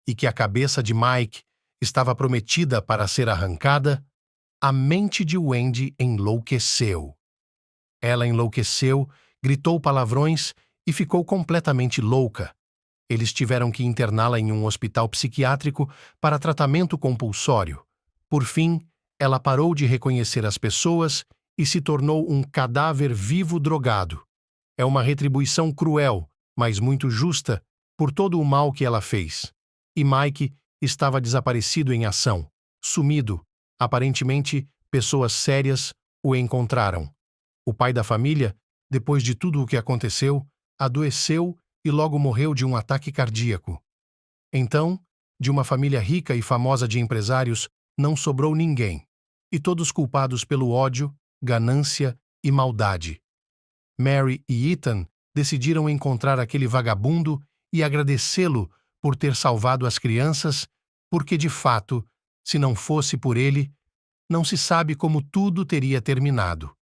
e que a cabeça de Mike estava prometida para ser arrancada, a mente de Wendy enlouqueceu. Ela enlouqueceu, gritou palavrões e ficou completamente louca. Eles tiveram que interná-la em um hospital psiquiátrico para tratamento compulsório. Por fim, ela parou de reconhecer as pessoas e se tornou um cadáver vivo drogado. É uma retribuição cruel, mas muito justa, por todo o mal que ela fez. E Mike estava desaparecido em ação, sumido. Aparentemente, pessoas sérias o encontraram. O pai da família, depois de tudo o que aconteceu, adoeceu e logo morreu de um ataque cardíaco. Então, de uma família rica e famosa de empresários, não sobrou ninguém, e todos culpados pelo ódio, ganância e maldade. Mary e Ethan decidiram encontrar aquele vagabundo e agradecê-lo por ter salvado as crianças, porque, de fato, se não fosse por ele, não se sabe como tudo teria terminado.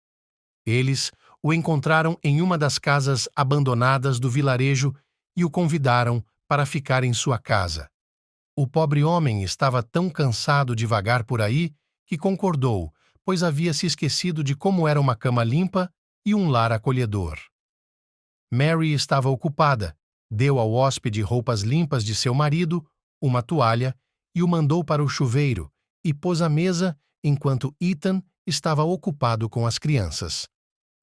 Eles o encontraram em uma das casas abandonadas do vilarejo e o convidaram para ficar em sua casa. O pobre homem estava tão cansado de vagar por aí que concordou, pois havia se esquecido de como era uma cama limpa e um lar acolhedor. Mary estava ocupada, deu ao hóspede roupas limpas de seu marido, uma toalha e o mandou para o chuveiro e pôs a mesa enquanto Ethan estava ocupado com as crianças.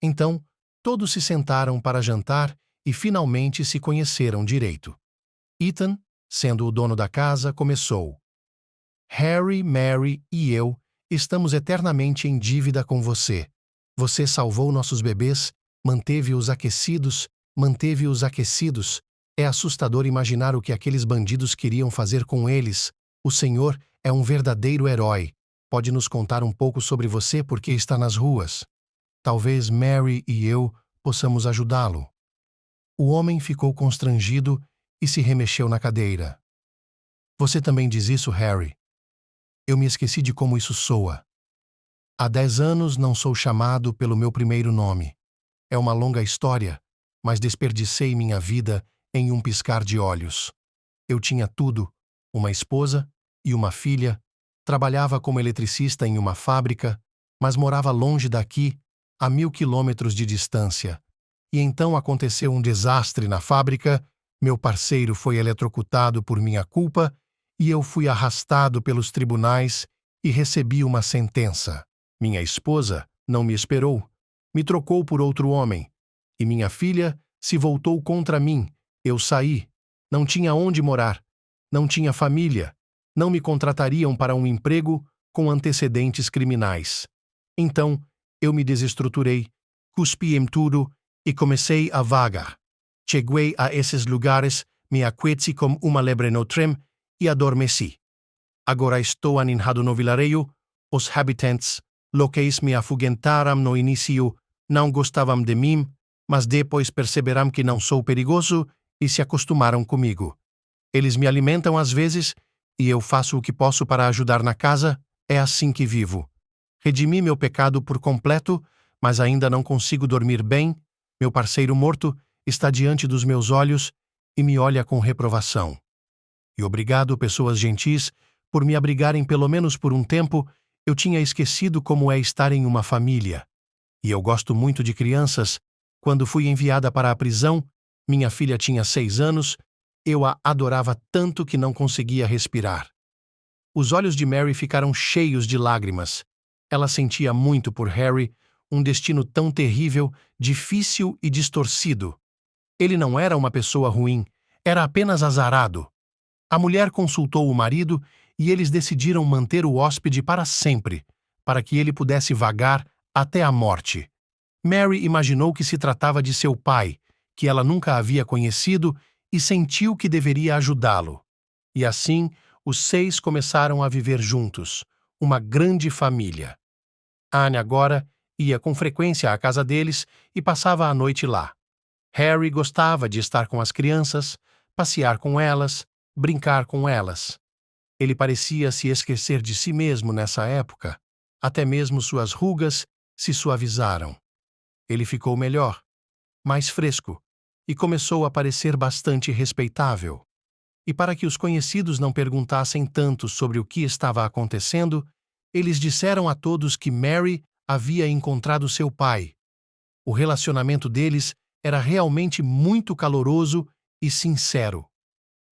Então, todos se sentaram para jantar e finalmente se conheceram direito. Ethan, sendo o dono da casa, começou: "Harry, Mary e eu estamos eternamente em dívida com você. Você salvou nossos bebês, manteve-os aquecidos. É assustador imaginar o que aqueles bandidos queriam fazer com eles. O Senhor é um verdadeiro herói. Pode nos contar um pouco sobre você porque está nas ruas? Talvez Mary e eu possamos ajudá-lo." O homem ficou constrangido e se remexeu na cadeira. "Você também diz isso, Harry? Eu me esqueci de como isso soa. Há 10 anos não sou chamado pelo meu primeiro nome. É uma longa história, mas desperdicei minha vida em um piscar de olhos. Eu tinha tudo, uma esposa e uma filha, trabalhava como eletricista em uma fábrica, mas morava longe daqui, a 1000 quilômetros de distância. E então aconteceu um desastre na fábrica, meu parceiro foi eletrocutado por minha culpa e eu fui arrastado pelos tribunais e recebi uma sentença. Minha esposa não me esperou, me trocou por outro homem, e minha filha se voltou contra mim. Eu saí, não tinha onde morar, não tinha família, não me contratariam para um emprego com antecedentes criminais. Então, eu me desestruturei, cuspi em tudo e comecei a vagar. Cheguei a esses lugares, me aqueci como uma lebre no trem e adormeci. Agora estou aninhado no vilarejo, os habitantes locais me afugentaram no início, não gostavam de mim, mas depois perceberam que não sou perigoso e se acostumaram comigo. Eles me alimentam às vezes e eu faço o que posso para ajudar na casa É assim que vivo. Redimi meu pecado por completo, mas ainda não consigo dormir bem. Meu parceiro morto está diante dos meus olhos e me olha com reprovação. E obrigado, pessoas gentis, por me abrigarem pelo menos por um tempo. Eu tinha esquecido como é estar em uma família. E eu gosto muito de crianças. Quando fui enviada para a prisão, minha filha tinha 6 anos, eu a adorava tanto que não conseguia respirar. Os olhos de Mary ficaram cheios de lágrimas. Ela sentia muito por Harry, um destino tão terrível, difícil e distorcido. Ele não era uma pessoa ruim, era apenas azarado. A mulher consultou o marido e eles decidiram manter o hóspede para sempre, para que ele pudesse vagar até a morte. Mary imaginou que se tratava de seu pai, que ela nunca havia conhecido, e sentiu que deveria ajudá-lo. E assim, os 6 começaram a viver juntos, uma grande família. Anne agora ia com frequência à casa deles e passava a noite lá. Harry gostava de estar com as crianças, passear com elas, brincar com elas. Ele parecia se esquecer de si mesmo nessa época. Até mesmo suas rugas se suavizaram. Ele ficou melhor, mais fresco, e começou a parecer bastante respeitável. E para que os conhecidos não perguntassem tanto sobre o que estava acontecendo, eles disseram a todos que Mary havia encontrado seu pai. O relacionamento deles era realmente muito caloroso e sincero.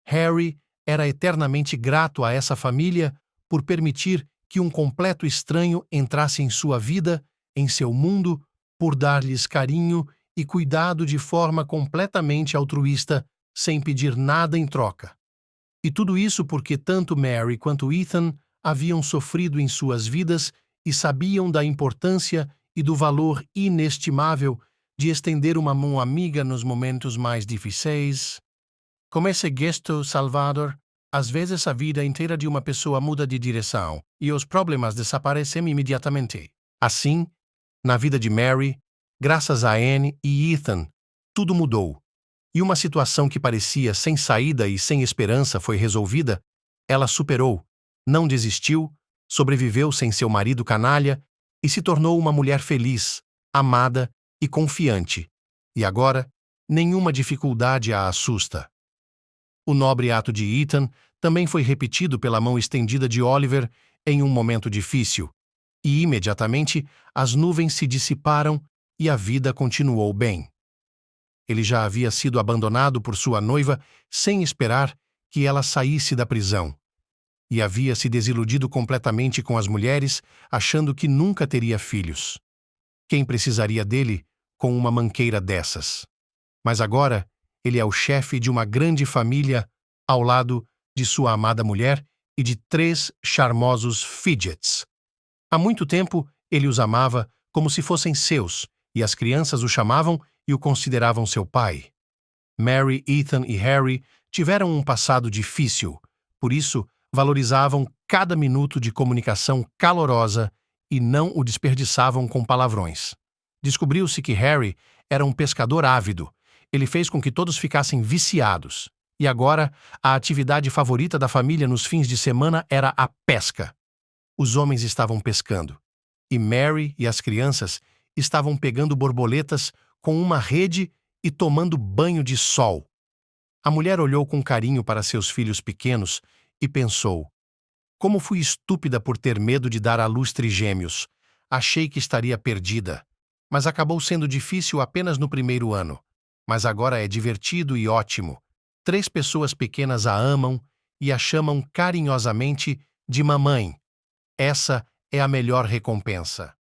Harry era eternamente grato a essa família por permitir que um completo estranho entrasse em sua vida, em seu mundo, por dar-lhes carinho e cuidado de forma completamente altruísta, sem pedir nada em troca. E tudo isso porque tanto Mary quanto Ethan haviam sofrido em suas vidas e sabiam da importância e do valor inestimável de estender uma mão amiga nos momentos mais difíceis. Com esse gesto salvador, às vezes a vida inteira de uma pessoa muda de direção e os problemas desaparecem imediatamente. Assim, na vida de Mary, graças a Anne e Ethan, tudo mudou. E uma situação que parecia sem saída e sem esperança foi resolvida. Ela superou, não desistiu, sobreviveu sem seu marido canalha e se tornou uma mulher feliz, amada e confiante. E agora, nenhuma dificuldade a assusta. O nobre ato de Ethan também foi repetido pela mão estendida de Oliver em um momento difícil, e imediatamente as nuvens se dissiparam e a vida continuou bem. Ele já havia sido abandonado por sua noiva sem esperar que ela saísse da prisão, e havia se desiludido completamente com as mulheres, achando que nunca teria filhos. Quem precisaria dele com uma manqueira dessas? Mas agora, ele é o chefe de uma grande família ao lado de sua amada mulher e de 3 charmosos fidgets. Há muito tempo, ele os amava como se fossem seus, e as crianças o chamavam e o consideravam seu pai. Mary, Ethan e Harry tiveram um passado difícil, por isso valorizavam cada minuto de comunicação calorosa e não o desperdiçavam com palavrões. Descobriu-se que Harry era um pescador ávido. Ele fez com que todos ficassem viciados. E agora, a atividade favorita da família nos fins de semana era a pesca. Os homens estavam pescando, e Mary e as crianças estavam pegando borboletas com uma rede e tomando banho de sol. A mulher olhou com carinho para seus filhos pequenos e pensou: como fui estúpida por ter medo de dar à luz trigêmeos. Achei que estaria perdida. Mas acabou sendo difícil apenas no primeiro ano. Mas agora é divertido e ótimo. 3 pessoas pequenas a amam e a chamam carinhosamente de mamãe. Essa é a melhor recompensa.